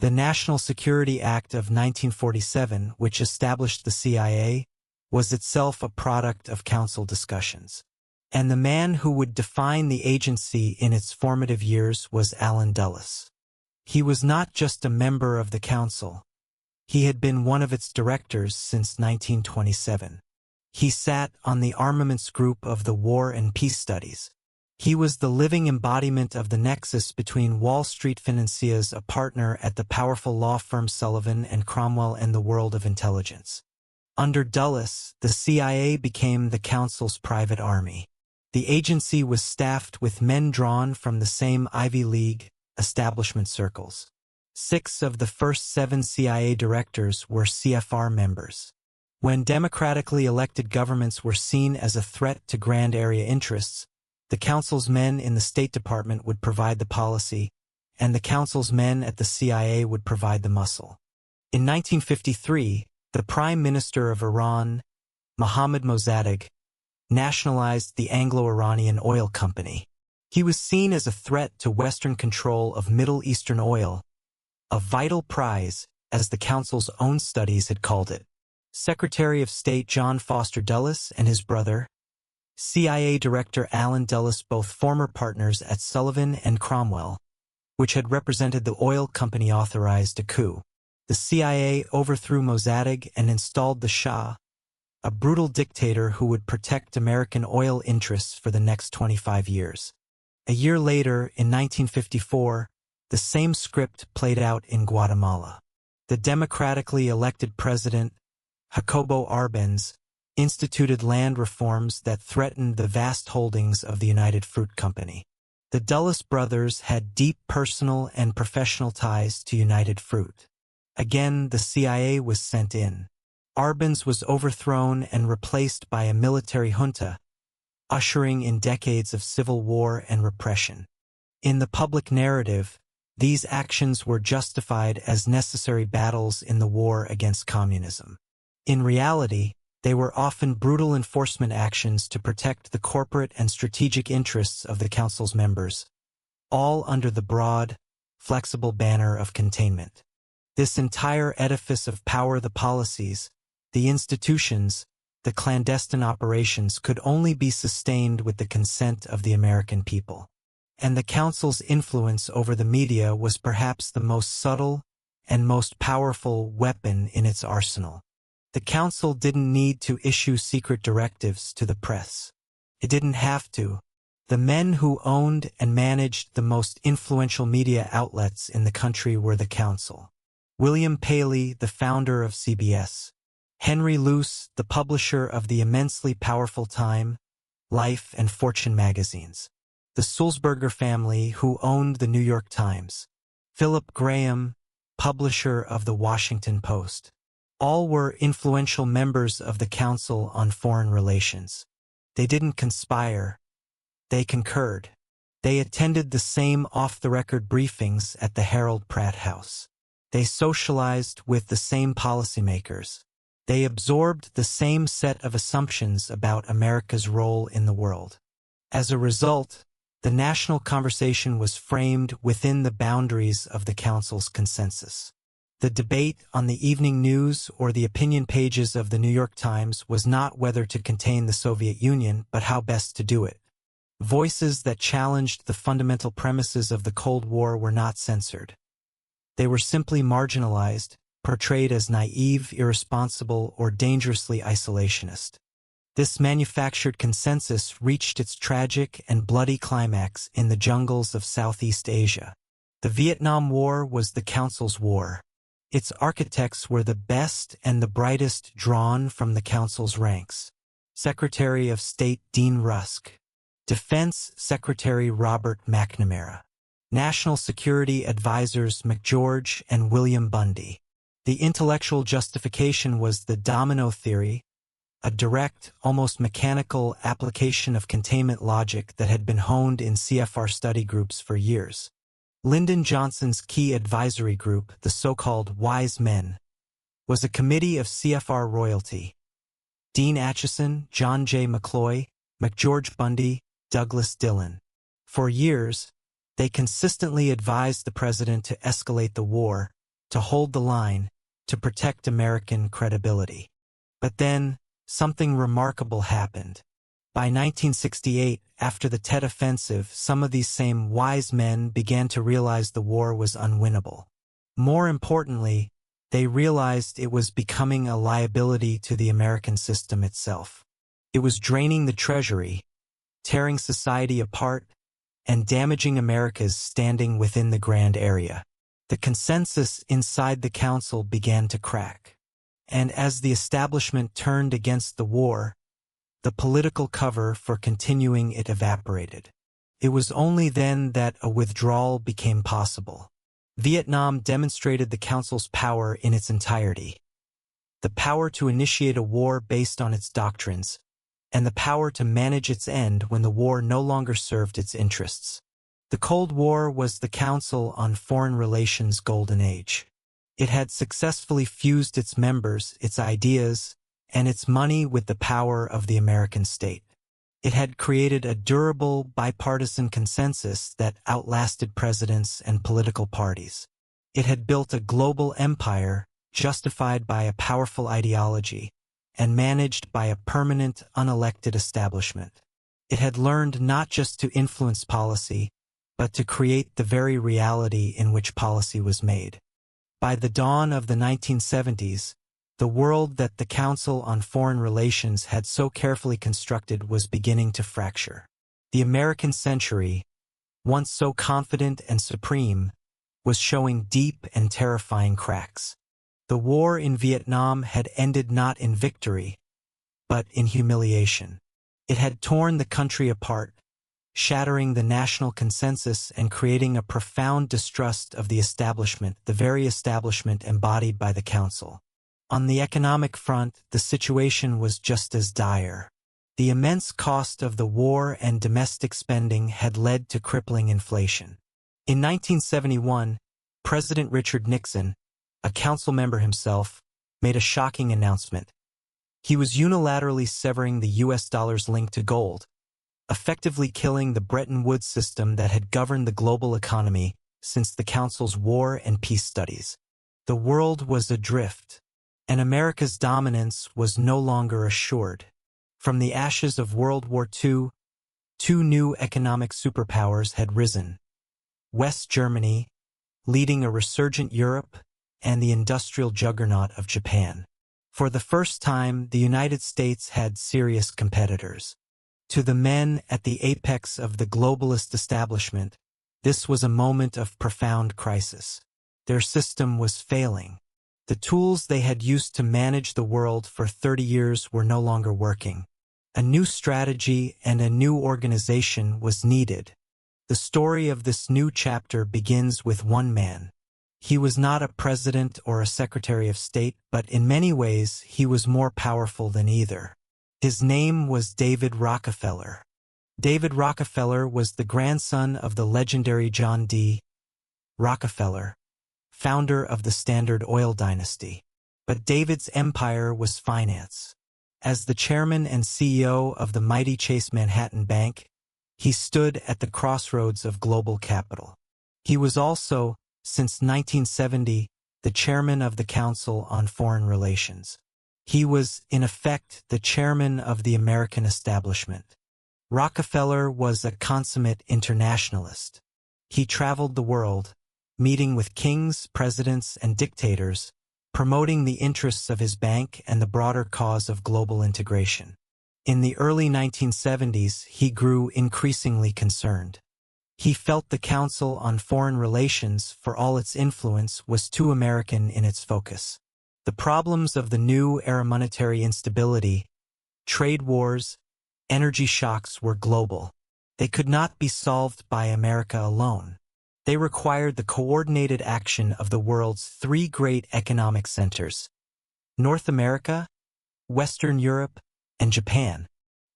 The National Security Act of 1947, which established the CIA, was itself a product of Council discussions. And the man who would define the agency in its formative years was Allen Dulles. He was not just a member of the Council. He had been one of its directors since 1927. He sat on the armaments group of the War and Peace Studies. He was the living embodiment of the nexus between Wall Street financiers, a partner at the powerful law firm Sullivan and Cromwell, and the world of intelligence. Under Dulles, the CIA became the Council's private army. The agency was staffed with men drawn from the same Ivy League establishment circles. 6 of the first 7 CIA directors were CFR members. When democratically elected governments were seen as a threat to Grand Area interests, the Council's men in the State Department would provide the policy, and the council's men at the CIA would provide the muscle. In 1953, the Prime Minister of Iran, Mohammad Mossadegh, nationalized the Anglo-Iranian Oil Company. He was seen as a threat to Western control of Middle Eastern oil, a vital prize, as the council's own studies had called it. Secretary of State John Foster Dulles and his brother, CIA Director Allen Dulles, both former partners at Sullivan and Cromwell, which had represented the oil company, authorized a coup. The CIA overthrew Mossadegh and installed the Shah, a brutal dictator who would protect American oil interests for the next 25 years. A year later, in 1954, the same script played out in Guatemala. The democratically elected president, Jacobo Arbenz, instituted land reforms that threatened the vast holdings of the United Fruit Company. The Dulles brothers had deep personal and professional ties to United Fruit. Again, the CIA was sent in. Arbenz was overthrown and replaced by a military junta, ushering in decades of civil war and repression. In the public narrative, these actions were justified as necessary battles in the war against communism. In reality, they were often brutal enforcement actions to protect the corporate and strategic interests of the council's members, all under the broad, flexible banner of containment. This entire edifice of power, the policies, the institutions, the clandestine operations, could only be sustained with the consent of the American people. And the council's influence over the media was perhaps the most subtle and most powerful weapon in its arsenal. The council didn't need to issue secret directives to the press. It didn't have to. The men who owned and managed the most influential media outlets in the country were the council. William Paley, the founder of CBS. Henry Luce, the publisher of the immensely powerful Time, Life, and Fortune magazines. The Sulzberger family, who owned the New York Times. Philip Graham, publisher of the Washington Post. All were influential members of the Council on Foreign Relations. They didn't conspire. They concurred. They attended the same off-the-record briefings at the Harold Pratt House. They socialized with the same policymakers. They absorbed the same set of assumptions about America's role in the world. As a result, the national conversation was framed within the boundaries of the Council's consensus. The debate on the evening news or the opinion pages of the New York Times was not whether to contain the Soviet Union, but how best to do it. Voices that challenged the fundamental premises of the Cold War were not censored. They were simply marginalized, portrayed as naive, irresponsible, or dangerously isolationist. This manufactured consensus reached its tragic and bloody climax in the jungles of Southeast Asia. The Vietnam War was the Council's war. Its architects were the best and the brightest drawn from the Council's ranks. Secretary of State Dean Rusk, Defense Secretary Robert McNamara, National Security Advisors McGeorge and William Bundy. The intellectual justification was the domino theory, a direct, almost mechanical application of containment logic that had been honed in CFR study groups for years. Lyndon Johnson's key advisory group, the so-called Wise Men, was a committee of CFR royalty. Dean Acheson, John J. McCloy, McGeorge Bundy, Douglas Dillon. For years, they consistently advised the president to escalate the war, to hold the line, to protect American credibility. But then, something remarkable happened. By 1968, after the Tet Offensive, some of these same wise men began to realize the war was unwinnable. More importantly, they realized it was becoming a liability to the American system itself. It was draining the treasury, tearing society apart, and damaging America's standing within the grand area. The consensus inside the council began to crack. And as the establishment turned against the war, the political cover for continuing it evaporated. It was only then that a withdrawal became possible. Vietnam demonstrated the Council's power in its entirety. The power to initiate a war based on its doctrines, and the power to manage its end when the war no longer served its interests. The Cold War was the Council on Foreign Relations' golden age. It had successfully fused its members, its ideas, and its money with the power of the American state. It had created a durable, bipartisan consensus that outlasted presidents and political parties. It had built a global empire justified by a powerful ideology and managed by a permanent, unelected establishment. It had learned not just to influence policy, but to create the very reality in which policy was made. By the dawn of the 1970s, the world that the Council on Foreign Relations had so carefully constructed was beginning to fracture. The American century, once so confident and supreme, was showing deep and terrifying cracks. The war in Vietnam had ended not in victory, but in humiliation. It had torn the country apart, shattering the national consensus and creating a profound distrust of the establishment, the very establishment embodied by the Council. On the economic front, the situation was just as dire. The immense cost of the war and domestic spending had led to crippling inflation. In 1971, President Richard Nixon, a council member himself, made a shocking announcement. He was unilaterally severing the US dollar's link to gold, effectively killing the Bretton Woods system that had governed the global economy since the Council's war and peace studies. The world was adrift, and America's dominance was no longer assured. From the ashes of World War II, two new economic superpowers had risen: West Germany, leading a resurgent Europe, and the industrial juggernaut of Japan. For the first time, the United States had serious competitors. To the men at the apex of the globalist establishment, this was a moment of profound crisis. Their system was failing. The tools they had used to manage the world for 30 years were no longer working. A new strategy and a new organization was needed. The story of this new chapter begins with one man. He was not a president or a secretary of state, but in many ways he was more powerful than either. His name was David Rockefeller. David Rockefeller was the grandson of the legendary John D. Rockefeller, founder of the Standard Oil dynasty. But David's empire was finance. As the chairman and CEO of the mighty Chase Manhattan Bank, he stood at the crossroads of global capital. He was also, since 1970, the chairman of the Council on Foreign Relations. He was, in effect, the chairman of the American establishment. Rockefeller was a consummate internationalist. He traveled the world, meeting with kings, presidents, and dictators, promoting the interests of his bank and the broader cause of global integration. In the early 1970s, he grew increasingly concerned. He felt the Council on Foreign Relations, for all its influence, was too American in its focus. The problems of the new era, monetary instability, trade wars, energy shocks, were global. They could not be solved by America alone. They required the coordinated action of the world's three great economic centers: North America, Western Europe, and Japan.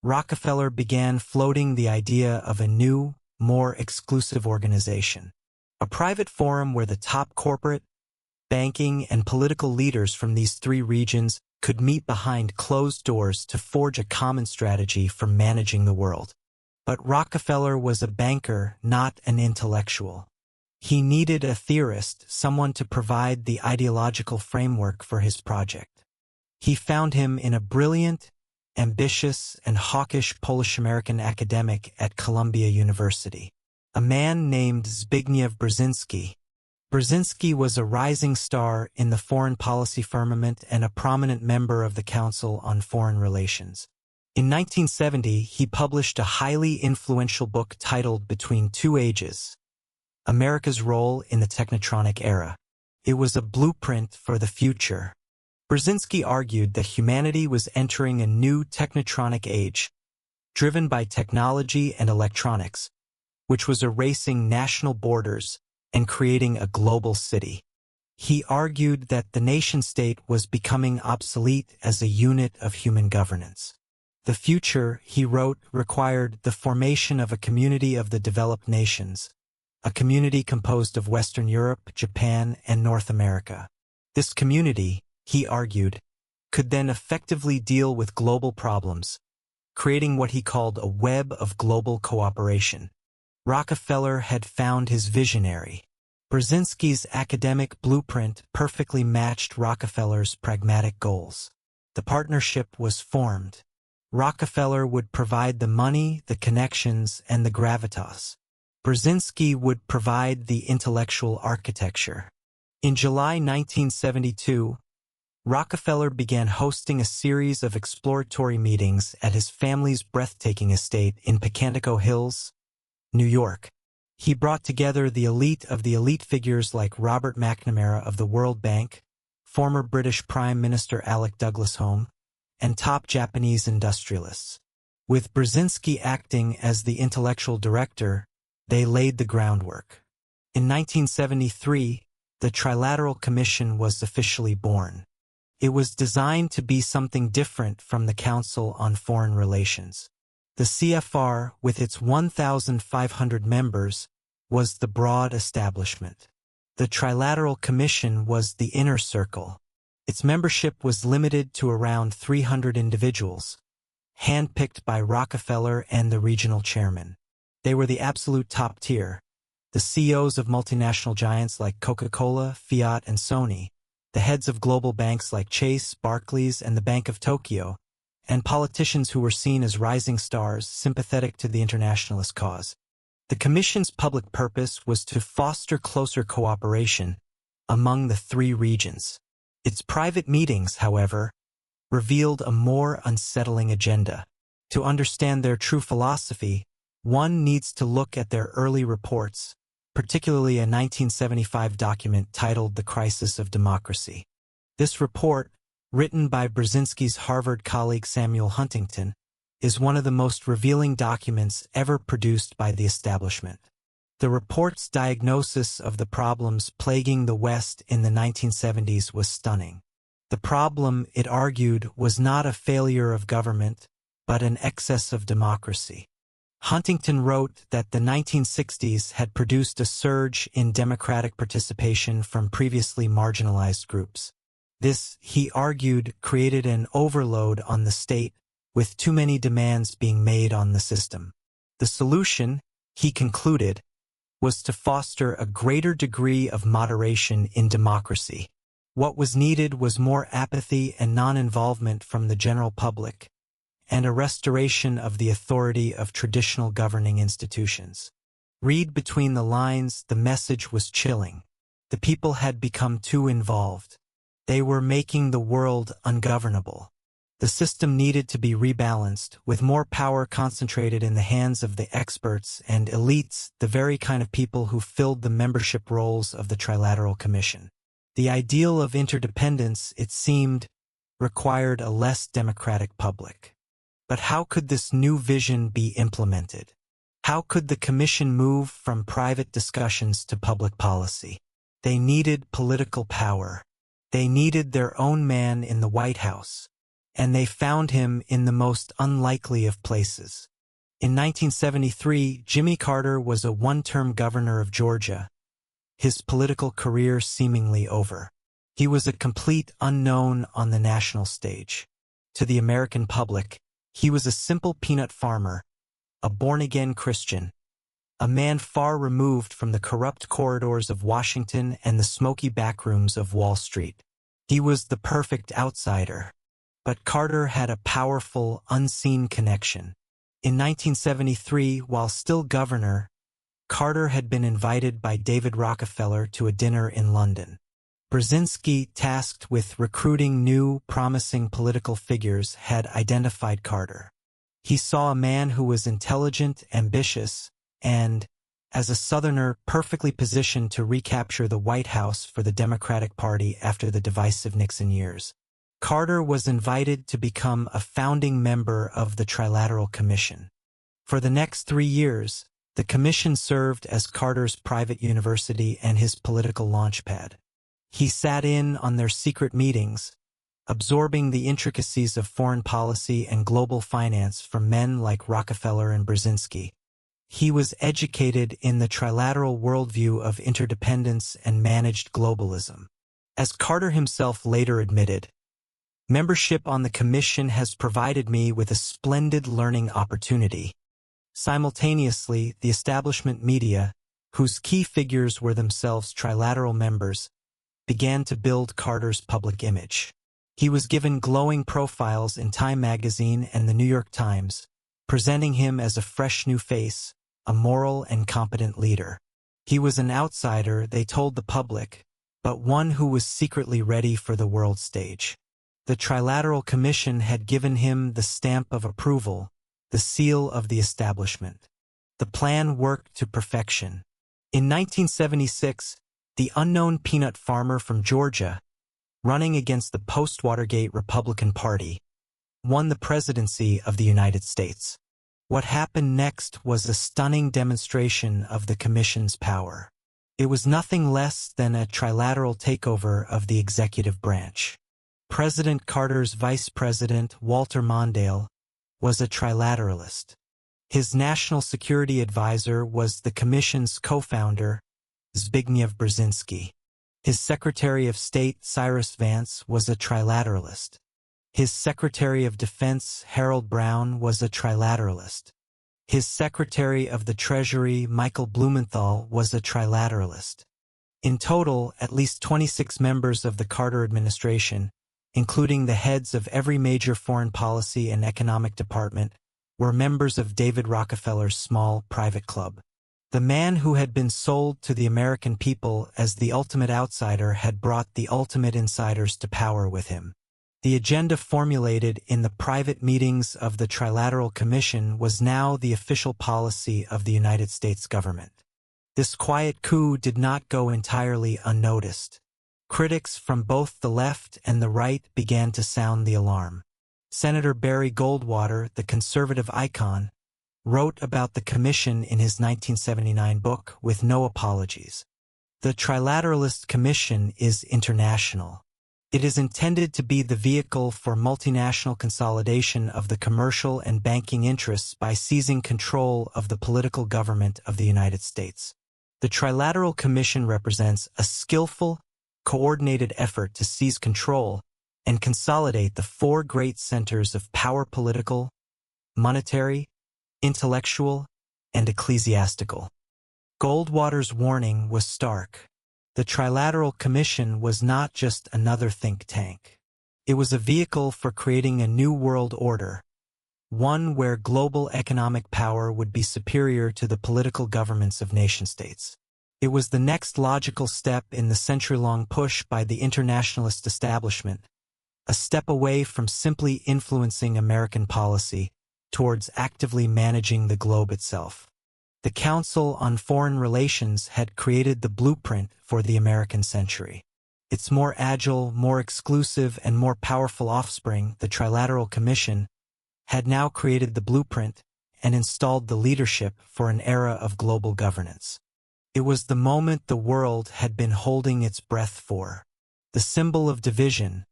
Rockefeller began floating the idea of a new, more exclusive organization. A private forum where the top corporate, banking, and political leaders from these three regions could meet behind closed doors to forge a common strategy for managing the world. But Rockefeller was a banker, not an intellectual. He needed a theorist, someone to provide the ideological framework for his project. He found him in a brilliant, ambitious, and hawkish Polish-American academic at Columbia University, a man named Zbigniew Brzezinski. Brzezinski was a rising star in the foreign policy firmament and a prominent member of the Council on Foreign Relations. In 1970, he published a highly influential book titled Between Two Ages: America's Role in the Technotronic Era. It was a blueprint for the future. Brzezinski argued that humanity was entering a new technotronic age, driven by technology and electronics, which was erasing national borders and creating a global city. He argued that the nation-state was becoming obsolete as a unit of human governance. The future, he wrote, required the formation of a community of the developed nations, a community composed of Western Europe, Japan, and North America. This community, he argued, could then effectively deal with global problems, creating what he called a web of global cooperation. Rockefeller had found his visionary. Brzezinski's academic blueprint perfectly matched Rockefeller's pragmatic goals. The partnership was formed. Rockefeller would provide the money, the connections, and the gravitas. Brzezinski would provide the intellectual architecture. In July 1972, Rockefeller began hosting a series of exploratory meetings at his family's breathtaking estate in Pocantico Hills, New York. He brought together the elite of the elite figures like Robert McNamara of the World Bank, former British Prime Minister Alec Douglas-Home, and top Japanese industrialists. With Brzezinski acting as the intellectual director, they laid the groundwork. In 1973, the Trilateral Commission was officially born. It was designed to be something different from the Council on Foreign Relations. The CFR, with its 1,500 members, was the broad establishment. The Trilateral Commission was the inner circle. Its membership was limited to around 300 individuals, handpicked by Rockefeller and the regional chairman. They were the absolute top tier, the CEOs of multinational giants like Coca-Cola, Fiat, and Sony, the heads of global banks like Chase, Barclays, and the Bank of Tokyo, and politicians who were seen as rising stars sympathetic to the internationalist cause. The Commission's public purpose was to foster closer cooperation among the three regions. Its private meetings, however, revealed a more unsettling agenda. To understand their true philosophy, one needs to look at their early reports, particularly a 1975 document titled The Crisis of Democracy. This report, written by Brzezinski's Harvard colleague Samuel Huntington, is one of the most revealing documents ever produced by the establishment. The report's diagnosis of the problems plaguing the West in the 1970s was stunning. The problem, it argued, was not a failure of government, but an excess of democracy. Huntington wrote that the 1960s had produced a surge in democratic participation from previously marginalized groups. This, he argued, created an overload on the state, with too many demands being made on the system. The solution, he concluded, was to foster a greater degree of moderation in democracy. What was needed was more apathy and non-involvement from the general public, and a restoration of the authority of traditional governing institutions. Read between the lines, the message was chilling. The people had become too involved. They were making the world ungovernable. The system needed to be rebalanced, with more power concentrated in the hands of the experts and elites, the very kind of people who filled the membership roles of the Trilateral Commission. The ideal of interdependence, it seemed, required a less democratic public. But how could this new vision be implemented? How could the Commission move from private discussions to public policy? They needed political power. They needed their own man in the White House. And they found him in the most unlikely of places. In 1973, Jimmy Carter was a one-term governor of Georgia, his political career seemingly over. He was a complete unknown on the national stage. To the American public, he was a simple peanut farmer, a born-again Christian, a man far removed from the corrupt corridors of Washington and the smoky backrooms of Wall Street. He was the perfect outsider. But Carter had a powerful, unseen connection. In 1973, while still governor, Carter had been invited by David Rockefeller to a dinner in London. Brzezinski, tasked with recruiting new, promising political figures, had identified Carter. He saw a man who was intelligent, ambitious, and, as a Southerner, perfectly positioned to recapture the White House for the Democratic Party after the divisive Nixon years. Carter was invited to become a founding member of the Trilateral Commission. For the next 3 years, the commission served as Carter's private university and his political launchpad. He sat in on their secret meetings, absorbing the intricacies of foreign policy and global finance from men like Rockefeller and Brzezinski. He was educated in the trilateral worldview of interdependence and managed globalism. As Carter himself later admitted, membership on the Commission has provided me with a splendid learning opportunity. Simultaneously, the establishment media, whose key figures were themselves trilateral members, began to build Carter's public image. He was given glowing profiles in Time magazine and the New York Times, presenting him as a fresh new face, a moral and competent leader. He was an outsider, they told the public, but one who was secretly ready for the world stage. The Trilateral Commission had given him the stamp of approval, the seal of the establishment. The plan worked to perfection. In 1976, the unknown peanut farmer from Georgia, running against the post-Watergate Republican Party, won the presidency of the United States. What happened next was a stunning demonstration of the Commission's power. It was nothing less than a trilateral takeover of the executive branch. President Carter's vice president, Walter Mondale, was a trilateralist. His national security advisor was the Commission's co-founder, Zbigniew Brzezinski. His Secretary of State, Cyrus Vance, was a trilateralist. His Secretary of Defense, Harold Brown, was a trilateralist. His Secretary of the Treasury, Michael Blumenthal, was a trilateralist. In total, at least 26 members of the Carter administration, including the heads of every major foreign policy and economic department, were members of David Rockefeller's small private club. The man who had been sold to the American people as the ultimate outsider had brought the ultimate insiders to power with him. The agenda formulated in the private meetings of the Trilateral Commission was now the official policy of the United States government. This quiet coup did not go entirely unnoticed. Critics from both the left and the right began to sound the alarm. Senator Barry Goldwater, the conservative icon, wrote about the Commission in his 1979 book, With No Apologies. The Trilateralist Commission is international. It is intended to be the vehicle for multinational consolidation of the commercial and banking interests by seizing control of the political government of the United States. The Trilateral Commission represents a skillful, coordinated effort to seize control and consolidate the four great centers of power: political, monetary, intellectual, and ecclesiastical. Goldwater's warning was stark. The Trilateral Commission was not just another think tank. It was a vehicle for creating a new world order, one where global economic power would be superior to the political governments of nation-states. It was the next logical step in the century-long push by the internationalist establishment, a step away from simply influencing American policy towards actively managing the globe itself. The Council on Foreign Relations had created the blueprint for the American century. Its more agile, more exclusive, and more powerful offspring, the Trilateral Commission, had now created the blueprint and installed the leadership for an era of global governance. It was the moment the world had been holding its breath for. The symbol of division,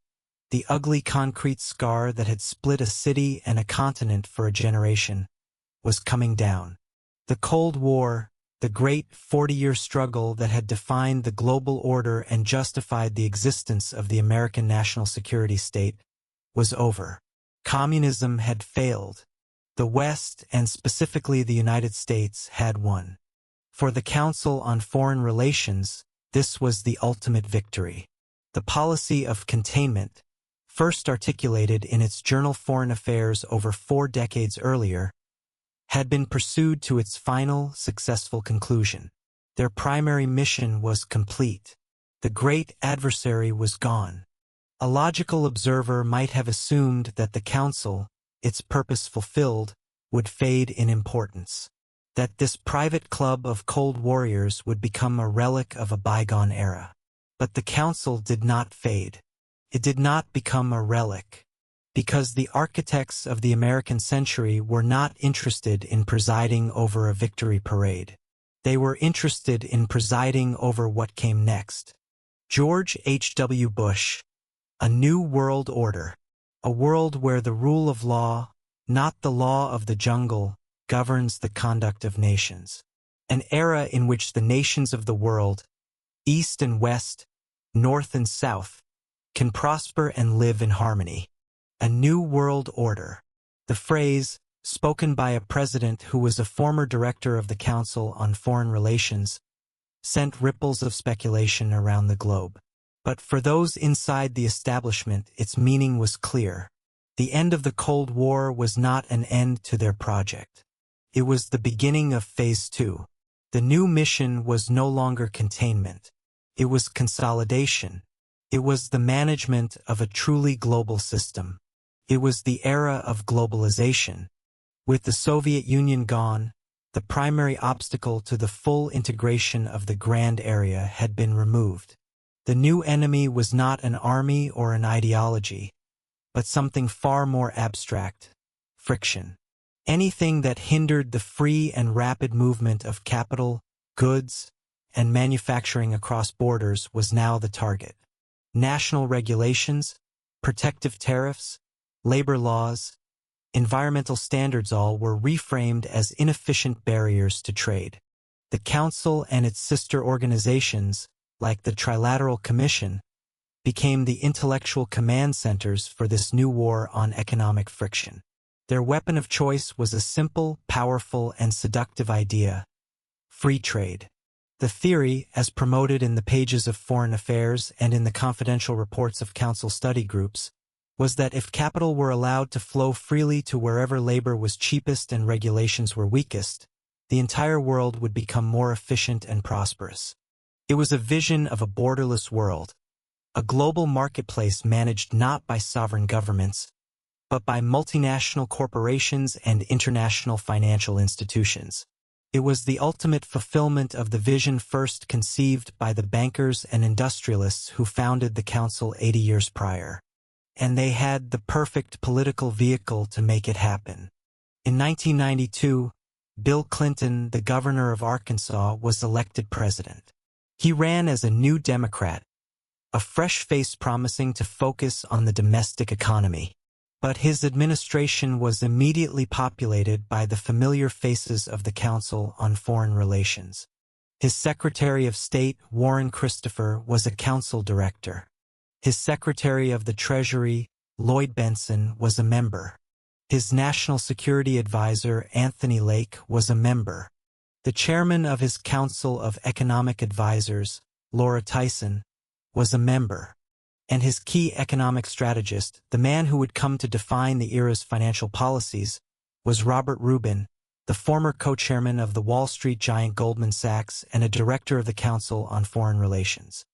the ugly concrete scar that had split a city and a continent for a generation, was coming down. The Cold War, the great 40-year struggle that had defined the global order and justified the existence of the American national security state, was over. Communism had failed. The West, and specifically the United States, had won. For the Council on Foreign Relations, this was the ultimate victory. The policy of containment, first articulated in its journal Foreign Affairs over 4 decades earlier, had been pursued to its final, successful conclusion. Their primary mission was complete. The great adversary was gone. A logical observer might have assumed that the Council, its purpose fulfilled, would fade in importance. That this private club of cold warriors would become a relic of a bygone era. But the Council did not fade. It did not become a relic, because the architects of the American century were not interested in presiding over a victory parade. They were interested in presiding over what came next. George H.W. Bush, a new world order, a world where the rule of law, not the law of the jungle, governs the conduct of nations. An era in which the nations of the world, East and West, North and South, can prosper and live in harmony. A new world order. The phrase, spoken by a president who was a former director of the Council on Foreign Relations, sent ripples of speculation around the globe. But for those inside the establishment, its meaning was clear. The end of the Cold War was not an end to their project. It was the beginning of Phase 2. The new mission was no longer containment. It was consolidation. It was the management of a truly global system. It was the era of globalization. With the Soviet Union gone, the primary obstacle to the full integration of the Grand Area had been removed. The new enemy was not an army or an ideology, but something far more abstract: friction. Anything that hindered the free and rapid movement of capital, goods, and manufacturing across borders was now the target. National regulations, protective tariffs, labor laws, environmental standards all were reframed as inefficient barriers to trade. The Council and its sister organizations, like the Trilateral Commission, became the intellectual command centers for this new war on economic friction. Their weapon of choice was a simple, powerful, and seductive idea: free trade. The theory, as promoted in the pages of Foreign Affairs and in the confidential reports of Council study groups, was that if capital were allowed to flow freely to wherever labor was cheapest and regulations were weakest, the entire world would become more efficient and prosperous. It was a vision of a borderless world, a global marketplace managed not by sovereign governments, but by multinational corporations and international financial institutions. It was the ultimate fulfillment of the vision first conceived by the bankers and industrialists who founded the Council 80 years prior. And they had the perfect political vehicle to make it happen. In 1992, Bill Clinton, the governor of Arkansas, was elected president. He ran as a New Democrat, a fresh face promising to focus on the domestic economy. But his administration was immediately populated by the familiar faces of the Council on Foreign Relations. His Secretary of State, Warren Christopher, was a Council director. His Secretary of the Treasury, Lloyd Bentsen, was a member. His National Security Advisor, Anthony Lake, was a member. The chairman of his Council of Economic Advisors, Laura Tyson, was a member. And his key economic strategist, the man who would come to define the era's financial policies, was Robert Rubin, the former co-chairman of the Wall Street giant Goldman Sachs and a director of the Council on Foreign Relations.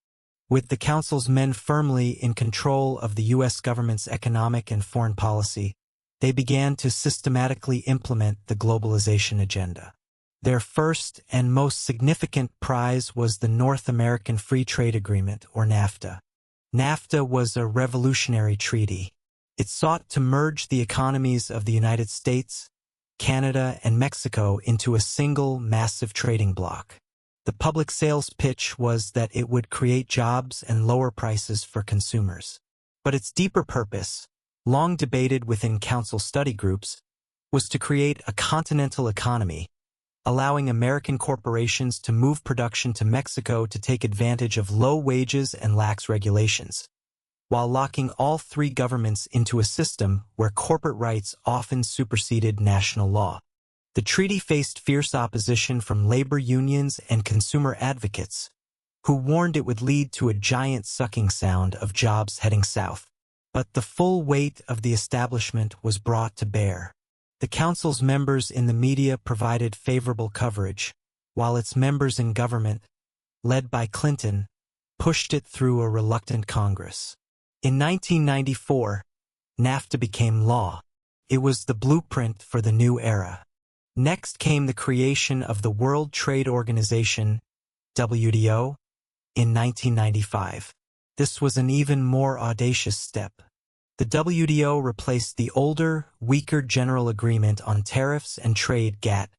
With the Council's men firmly in control of the U.S. government's economic and foreign policy, they began to systematically implement the globalization agenda. Their first and most significant prize was the North American Free Trade Agreement, or NAFTA. NAFTA was a revolutionary treaty. It sought to merge the economies of the United States, Canada, and Mexico into a single massive trading bloc. The public sales pitch was that it would create jobs and lower prices for consumers. But its deeper purpose, long debated within Council study groups, was to create a continental economy, allowing American corporations to move production to Mexico to take advantage of low wages and lax regulations, while locking all three governments into a system where corporate rights often superseded national law. The treaty faced fierce opposition from labor unions and consumer advocates, who warned it would lead to a giant sucking sound of jobs heading south. But the full weight of the establishment was brought to bear. The Council's members in the media provided favorable coverage, while its members in government, led by Clinton, pushed it through a reluctant Congress. In 1994, NAFTA became law. It was the blueprint for the new era. Next came the creation of the World Trade Organization, WTO, in 1995. This was an even more audacious step. The WTO replaced the older, weaker General Agreement on Tariffs and Trade (GATT)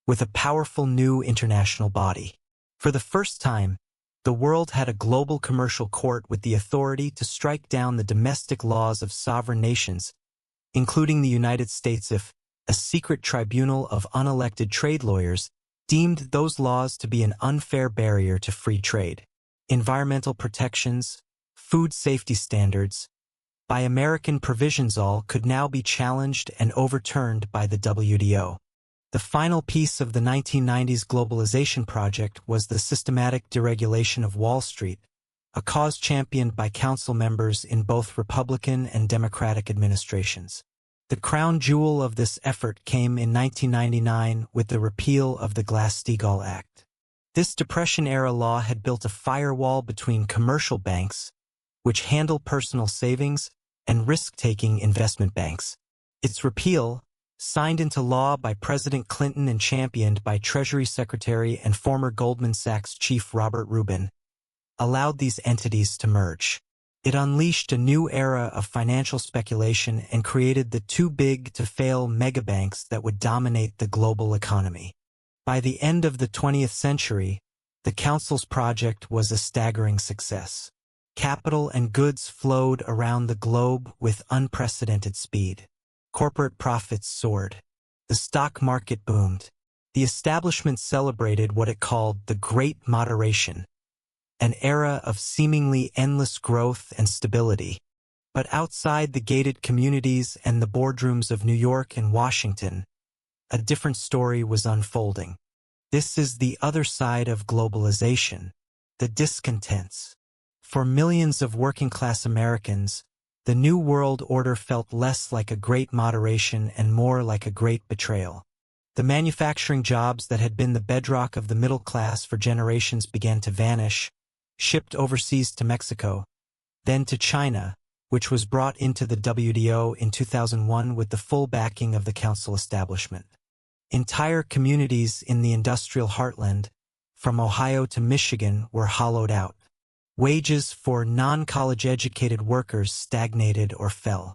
with a powerful new international body. For the first time, the world had a global commercial court with the authority to strike down the domestic laws of sovereign nations, including the United States if, a secret tribunal of unelected trade lawyers, deemed those laws to be an unfair barrier to free trade. Environmental protections, food safety standards, by American provisions all could now be challenged and overturned by the WTO. The final piece of the 1990s globalization project was the systematic deregulation of Wall Street, a cause championed by council members in both Republican and Democratic administrations. The crown jewel of this effort came in 1999 with the repeal of the Glass-Steagall Act. This Depression-era law had built a firewall between commercial banks, which handle personal savings, and risk-taking investment banks. Its repeal, signed into law by President Clinton and championed by Treasury Secretary and former Goldman Sachs chief Robert Rubin, allowed these entities to merge. It unleashed a new era of financial speculation and created the too-big-to-fail megabanks that would dominate the global economy. By the end of the 20th century, the Council's project was a staggering success. Capital and goods flowed around the globe with unprecedented speed. Corporate profits soared. The stock market boomed. The establishment celebrated what it called the Great Moderation, an era of seemingly endless growth and stability. But outside the gated communities and the boardrooms of New York and Washington, a different story was unfolding. This is the other side of globalization, the discontents. For millions of working-class Americans, the New World Order felt less like a great moderation and more like a great betrayal. The manufacturing jobs that had been the bedrock of the middle class for generations began to vanish, shipped overseas to Mexico, then to China, which was brought into the WTO in 2001 with the full backing of the Council establishment. Entire communities in the industrial heartland, from Ohio to Michigan, were hollowed out. Wages for non-college-educated workers stagnated or fell.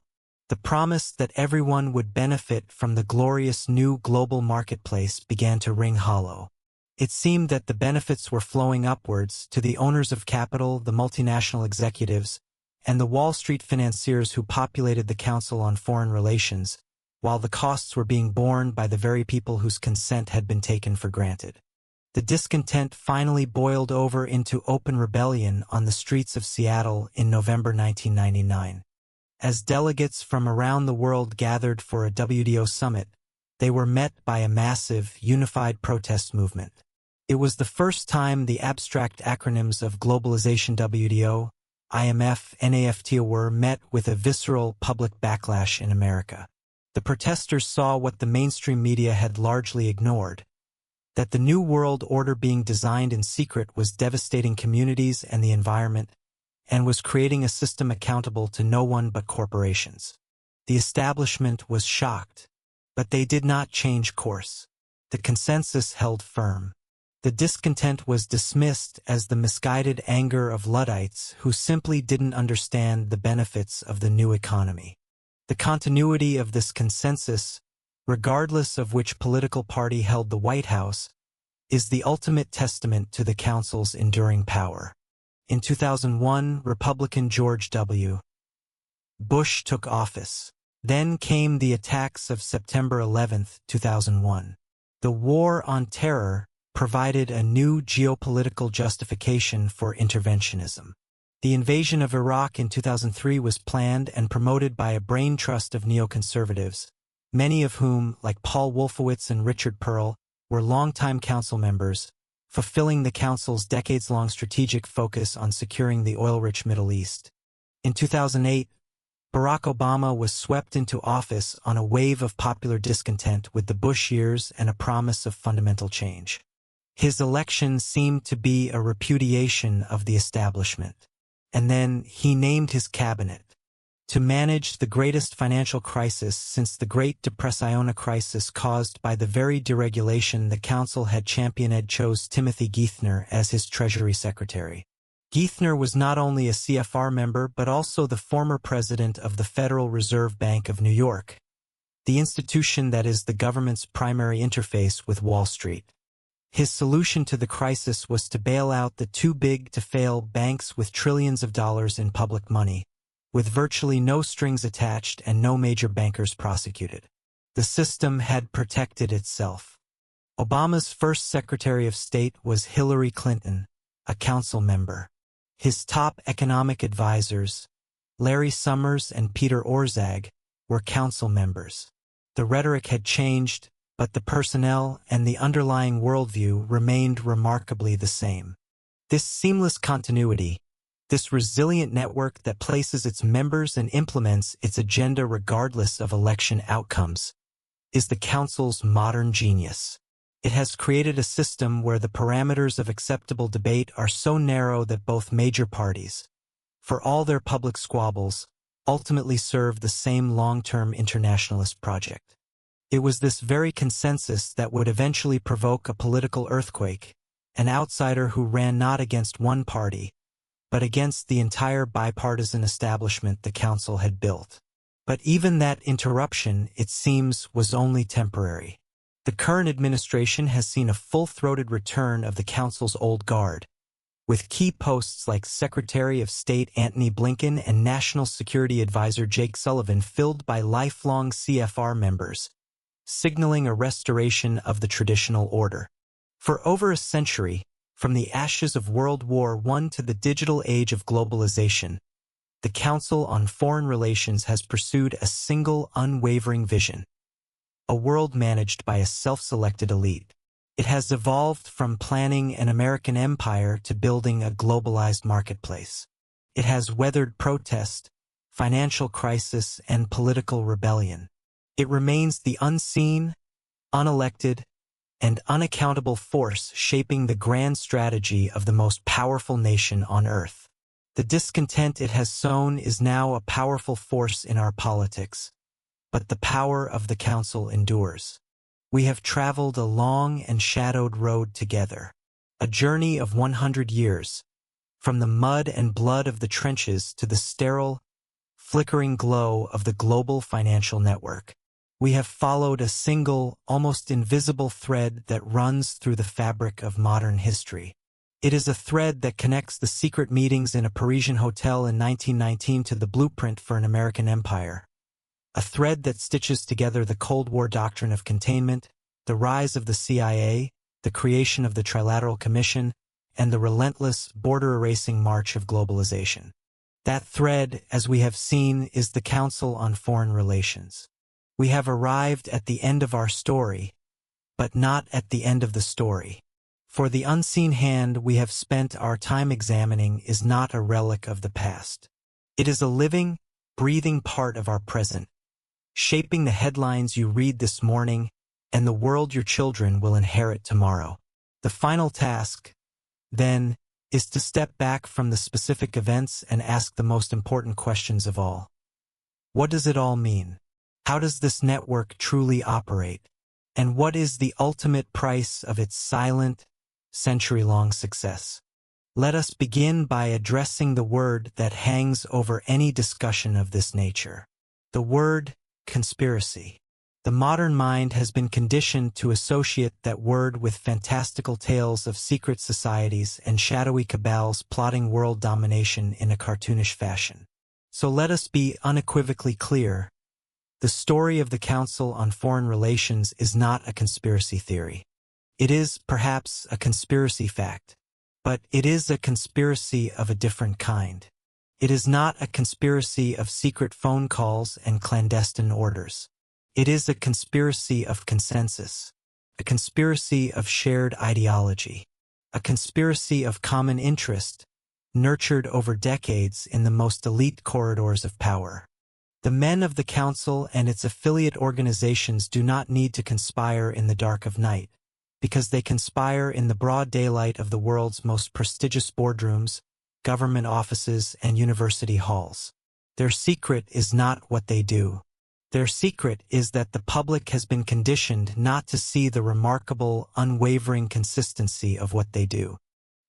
The promise that everyone would benefit from the glorious new global marketplace began to ring hollow. It seemed that the benefits were flowing upwards to the owners of capital, the multinational executives, and the Wall Street financiers who populated the Council on Foreign Relations, while the costs were being borne by the very people whose consent had been taken for granted. The discontent finally boiled over into open rebellion on the streets of Seattle in November 1999. As delegates from around the world gathered for a WTO summit, they were met by a massive, unified protest movement. It was the first time the abstract acronyms of Globalization WTO, IMF, NAFTA were met with a visceral public backlash in America. The protesters saw what the mainstream media had largely ignored, that the New World Order being designed in secret was devastating communities and the environment, and was creating a system accountable to no one but corporations. The establishment was shocked, but they did not change course. The consensus held firm. The discontent was dismissed as the misguided anger of Luddites who simply didn't understand the benefits of the new economy. The continuity of this consensus, regardless of which political party held the White House, is the ultimate testament to the Council's enduring power. In 2001, Republican George W. Bush took office. Then came the attacks of September 11, 2001. The War on Terror provided a new geopolitical justification for interventionism. The invasion of Iraq in 2003 was planned and promoted by a brain trust of neoconservatives, many of whom, like Paul Wolfowitz and Richard Pearl, were longtime council members, fulfilling the Council's decades-long strategic focus on securing the oil-rich Middle East. In 2008, Barack Obama was swept into office on a wave of popular discontent with the Bush years and a promise of fundamental change. His election seemed to be a repudiation of the establishment. And then he named his cabinet to manage the greatest financial crisis since the Great Depression crisis caused by the very deregulation the Council had championed. Chose Timothy Geithner as his Treasury Secretary. Geithner was not only a CFR member but also the former president of the Federal Reserve Bank of New York, the institution that is the government's primary interface with Wall Street. His solution to the crisis was to bail out the too-big-to-fail banks with trillions of dollars in public money, with virtually no strings attached and no major bankers prosecuted. The system had protected itself. Obama's first Secretary of State was Hillary Clinton, a council member. His top economic advisors, Larry Summers and Peter Orszag, were council members. The rhetoric had changed, but the personnel and the underlying worldview remained remarkably the same. This seamless continuity, this resilient network that places its members and implements its agenda regardless of election outcomes, is the Council's modern genius. It has created a system where the parameters of acceptable debate are so narrow that both major parties, for all their public squabbles, ultimately serve the same long-term internationalist project. It was this very consensus that would eventually provoke a political earthquake, an outsider who ran not against one party, but against the entire bipartisan establishment the Council had built. But even that interruption, it seems, was only temporary. The current administration has seen a full-throated return of the Council's old guard, with key posts like Secretary of State Antony Blinken and National Security Advisor Jake Sullivan filled by lifelong CFR members, signaling a restoration of the traditional order. For over a century, from the ashes of World War I to the digital age of globalization, the Council on Foreign Relations has pursued a single unwavering vision: a world managed by a self-selected elite. It has evolved from planning an American empire to building a globalized marketplace. It has weathered protest, financial crisis, and political rebellion. It remains the unseen, unelected, and unaccountable force shaping the grand strategy of the most powerful nation on earth. The discontent it has sown is now a powerful force in our politics, but the power of the Council endures. We have traveled a long and shadowed road together, a journey of 100 years, from the mud and blood of the trenches to the sterile, flickering glow of the global financial network. We have followed a single, almost invisible thread that runs through the fabric of modern history. It is a thread that connects the secret meetings in a Parisian hotel in 1919 to the blueprint for an American empire. A thread that stitches together the Cold War doctrine of containment, the rise of the CIA, the creation of the Trilateral Commission, and the relentless, border-erasing march of globalization. That thread, as we have seen, is the Council on Foreign Relations. We have arrived at the end of our story, but not at the end of the story. For the unseen hand we have spent our time examining is not a relic of the past. It is a living, breathing part of our present, shaping the headlines you read this morning and the world your children will inherit tomorrow. The final task, then, is to step back from the specific events and ask the most important questions of all. What does it all mean? How does this network truly operate? And what is the ultimate price of its silent, century-long success? Let us begin by addressing the word that hangs over any discussion of this nature. The word conspiracy. The modern mind has been conditioned to associate that word with fantastical tales of secret societies and shadowy cabals plotting world domination in a cartoonish fashion. So let us be unequivocally clear. The story of the Council on Foreign Relations is not a conspiracy theory. It is, perhaps, a conspiracy fact, but it is a conspiracy of a different kind. It is not a conspiracy of secret phone calls and clandestine orders. It is a conspiracy of consensus, a conspiracy of shared ideology, a conspiracy of common interest, nurtured over decades in the most elite corridors of power. The men of the Council and its affiliate organizations do not need to conspire in the dark of night, because they conspire in the broad daylight of the world's most prestigious boardrooms, government offices, and university halls. Their secret is not what they do. Their secret is that the public has been conditioned not to see the remarkable, unwavering consistency of what they do.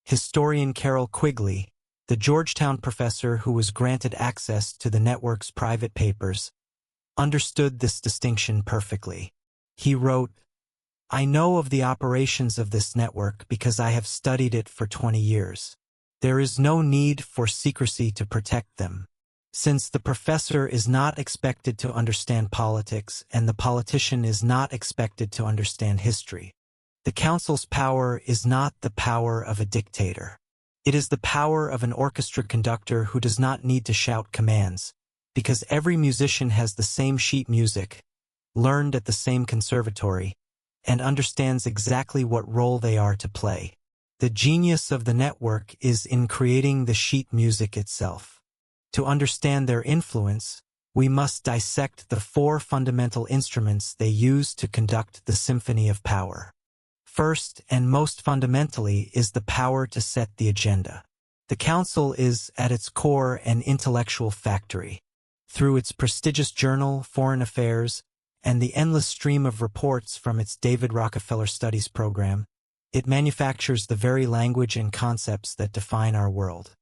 Historian Carol Quigley, the Georgetown professor who was granted access to the network's private papers, understood this distinction perfectly. He wrote, "I know of the operations of this network because I have studied it for 20 years. There is no need for secrecy to protect them. Since the professor is not expected to understand politics and the politician is not expected to understand history, the council's power is not the power of a dictator. It is the power of an orchestra conductor who does not need to shout commands, because every musician has the same sheet music, learned at the same conservatory, and understands exactly what role they are to play. The genius of the network is in creating the sheet music itself. To understand their influence, we must dissect the 4 fundamental instruments they use to conduct the symphony of power. First and most fundamentally is the power to set the agenda. The council is, at its core, an intellectual factory. Through its prestigious journal, Foreign Affairs, and the endless stream of reports from its David Rockefeller Studies program, it manufactures the very language and concepts that define our world.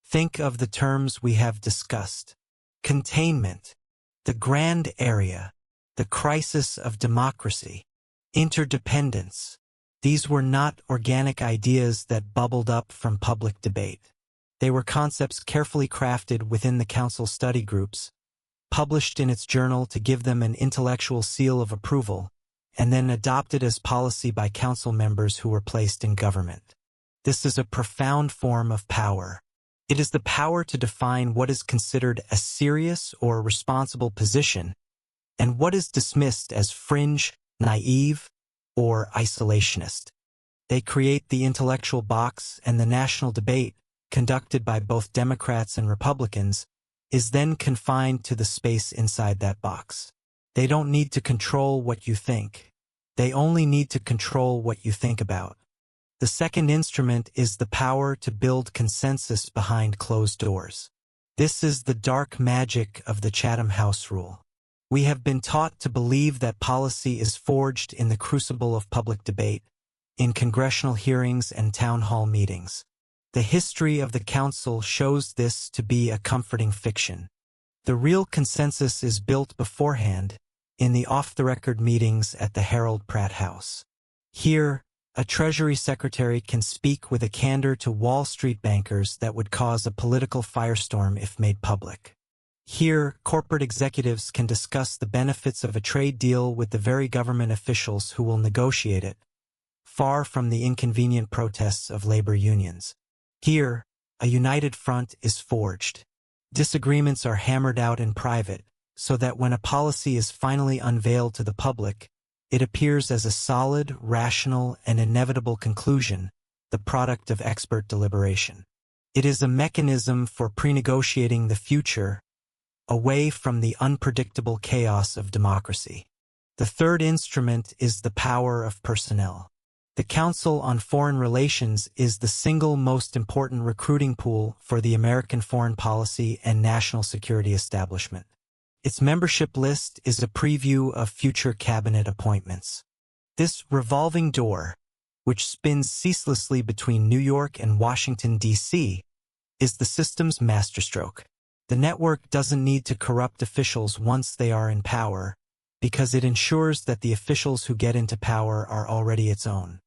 Think of the terms we have discussed: containment, the grand area, the crisis of democracy, interdependence. These were not organic ideas that bubbled up from public debate. They were concepts carefully crafted within the council study groups, published in its journal to give them an intellectual seal of approval, and then adopted as policy by council members who were placed in government. This is a profound form of power. It is the power to define what is considered a serious or responsible position and what is dismissed as fringe, naive, or isolationist. They create the intellectual box, and the national debate, conducted by both Democrats and Republicans, is then confined to the space inside that box. They don't need to control what you think. They only need to control what you think about. The second instrument is the power to build consensus behind closed doors. This is the dark magic of the Chatham House rule. We have been taught to believe that policy is forged in the crucible of public debate, in congressional hearings and town hall meetings. The history of the council shows this to be a comforting fiction. The real consensus is built beforehand, in the off-the-record meetings at the Harold Pratt House. Here, a Treasury Secretary can speak with a candor to Wall Street bankers that would cause a political firestorm if made public. Here, corporate executives can discuss the benefits of a trade deal with the very government officials who will negotiate it, far from the inconvenient protests of labor unions. Here, a united front is forged. Disagreements are hammered out in private, so that when a policy is finally unveiled to the public, it appears as a solid, rational, and inevitable conclusion, the product of expert deliberation. It is a mechanism for pre-negotiating the future, away from the unpredictable chaos of democracy. The third instrument is the power of personnel. The Council on Foreign Relations is the single most important recruiting pool for the American foreign policy and national security establishment. Its membership list is a preview of future cabinet appointments. This revolving door, which spins ceaselessly between New York and Washington, D.C., is the system's masterstroke. The network doesn't need to corrupt officials once they are in power, because it ensures that the officials who get into power are already its own.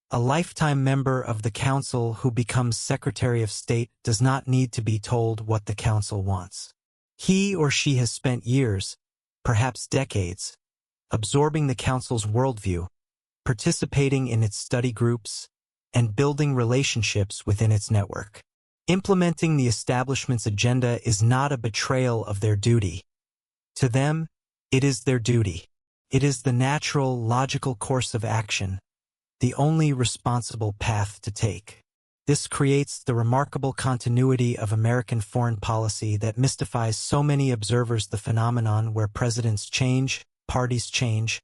A lifetime member of the council who becomes Secretary of State does not need to be told what the council wants. He or she has spent years, perhaps decades, absorbing the council's worldview, participating in its study groups, and building relationships within its network. Implementing the establishment's agenda is not a betrayal of their duty. To them, it is their duty. It is the natural, logical course of action, the only responsible path to take. This creates the remarkable continuity of American foreign policy that mystifies so many observers, the phenomenon where presidents change, parties change,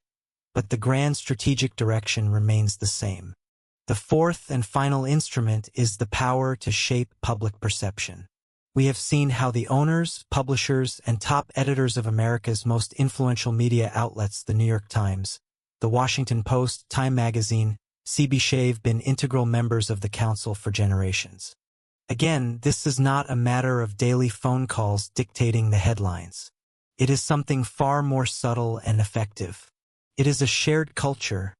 but the grand strategic direction remains the same. The fourth and final instrument is the power to shape public perception. We have seen how the owners, publishers, and top editors of America's most influential media outlets, the New York Times, the Washington Post, Time Magazine, CBS, have been integral members of the council for generations. Again, this is not a matter of daily phone calls dictating the headlines. It is something far more subtle and effective. It is a shared culture,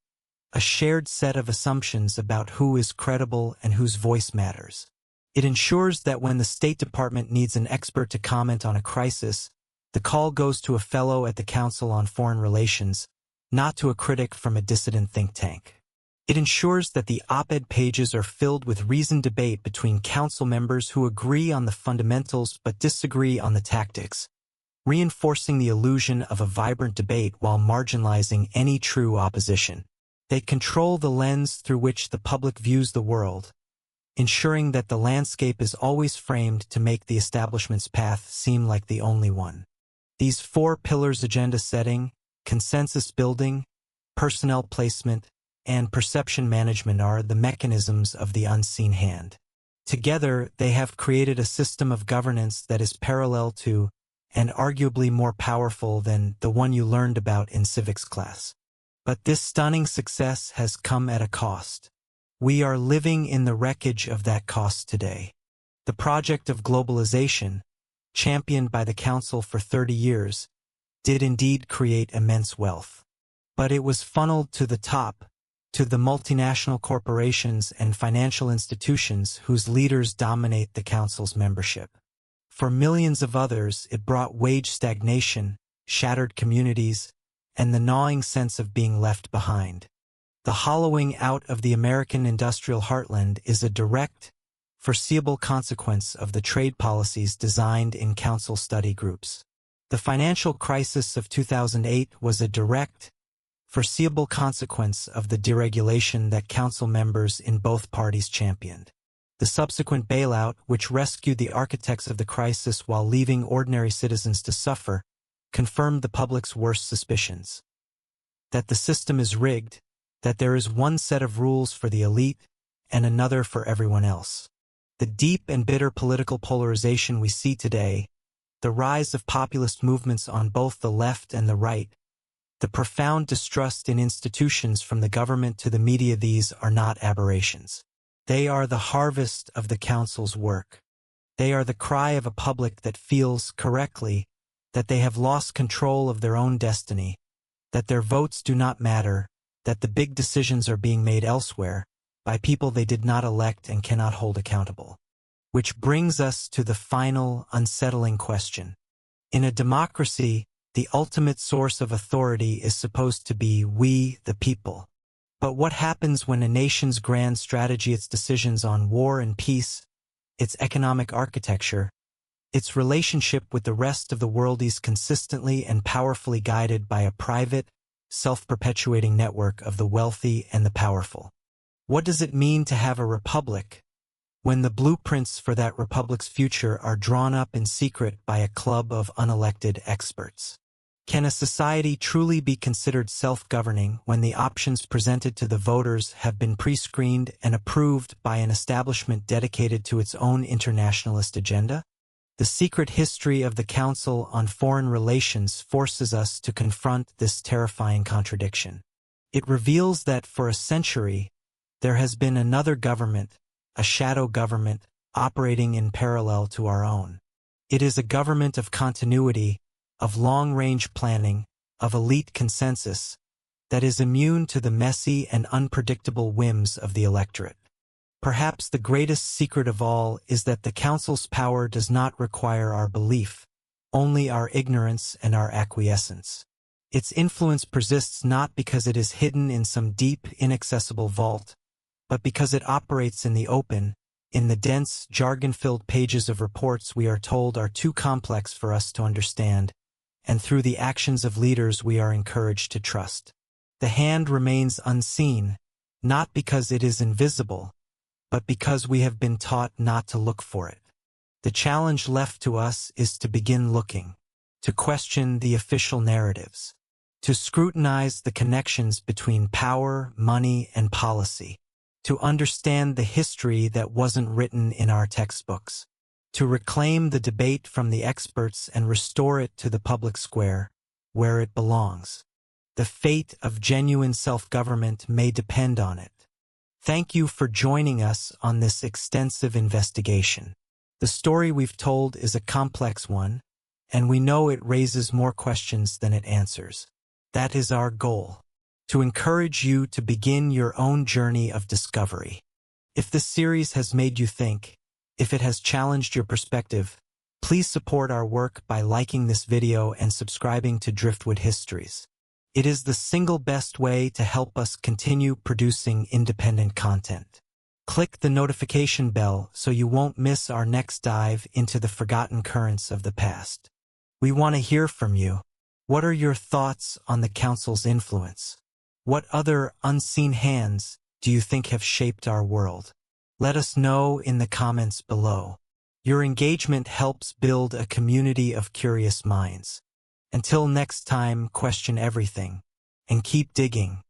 a shared set of assumptions about who is credible and whose voice matters. It ensures that when the State Department needs an expert to comment on a crisis, the call goes to a fellow at the Council on Foreign Relations, not to a critic from a dissident think tank. It ensures that the op-ed pages are filled with reasoned debate between council members who agree on the fundamentals but disagree on the tactics, reinforcing the illusion of a vibrant debate while marginalizing any true opposition. They control the lens through which the public views the world, ensuring that the landscape is always framed to make the establishment's path seem like the only one. These four pillars: agenda setting, consensus building, personnel placement, and perception management are the mechanisms of the unseen hand. Together, they have created a system of governance that is parallel to, and arguably more powerful than, the one you learned about in civics class. But this stunning success has come at a cost. We are living in the wreckage of that cost today. The project of globalization, championed by the Council for 30 years, did indeed create immense wealth. But it was funneled to the top, to the multinational corporations and financial institutions whose leaders dominate the Council's membership. For millions of others, it brought wage stagnation, shattered communities, and the gnawing sense of being left behind. The hollowing out of the American industrial heartland is a direct, foreseeable consequence of the trade policies designed in Council study groups. The financial crisis of 2008 was a direct, foreseeable consequence of the deregulation that Council members in both parties championed. The subsequent bailout, which rescued the architects of the crisis while leaving ordinary citizens to suffer, confirmed the public's worst suspicions. That the system is rigged, that there is one set of rules for the elite and another for everyone else. The deep and bitter political polarization we see today, the rise of populist movements on both the left and the right, the profound distrust in institutions from the government to the media, these are not aberrations. They are the harvest of the Council's work. They are the cry of a public that feels, correctly, that they have lost control of their own destiny, that their votes do not matter, that the big decisions are being made elsewhere, by people they did not elect and cannot hold accountable. Which brings us to the final, unsettling question. In a democracy, the ultimate source of authority is supposed to be we, the people. But what happens when a nation's grand strategy, its decisions on war and peace, its economic architecture, its relationship with the rest of the world is consistently and powerfully guided by a private, self-perpetuating network of the wealthy and the powerful? What does it mean to have a republic, when the blueprints for that republic's future are drawn up in secret by a club of unelected experts? Can a society truly be considered self-governing when the options presented to the voters have been pre-screened and approved by an establishment dedicated to its own internationalist agenda? The secret history of the Council on Foreign Relations forces us to confront this terrifying contradiction. It reveals that for a century, there has been another government, a shadow government, operating in parallel to our own. It is a government of continuity, of long-range planning, of elite consensus, that is immune to the messy and unpredictable whims of the electorate. Perhaps the greatest secret of all is that the Council's power does not require our belief, only our ignorance and our acquiescence. Its influence persists not because it is hidden in some deep, inaccessible vault, but because it operates in the open, in the dense, jargon-filled pages of reports we are told are too complex for us to understand, and through the actions of leaders we are encouraged to trust. The hand remains unseen, not because it is invisible, but because we have been taught not to look for it. The challenge left to us is to begin looking, to question the official narratives, to scrutinize the connections between power, money, and policy, to understand the history that wasn't written in our textbooks, to reclaim the debate from the experts and restore it to the public square, where it belongs. The fate of genuine self-government may depend on it. Thank you for joining us on this extensive investigation. The story we've told is a complex one, and we know it raises more questions than it answers. That is our goal, to encourage you to begin your own journey of discovery. If this series has made you think, If it has challenged your perspective, please support our work by liking this video and subscribing to Driftwood Histories. It is the single best way to help us continue producing independent content. Click the notification bell so you won't miss our next dive into the forgotten currents of the past. We want to hear from you. What are your thoughts on the Council's influence? What other unseen hands do you think have shaped our world? Let us know in the comments below. Your engagement helps build a community of curious minds. Until next time, question everything and keep digging.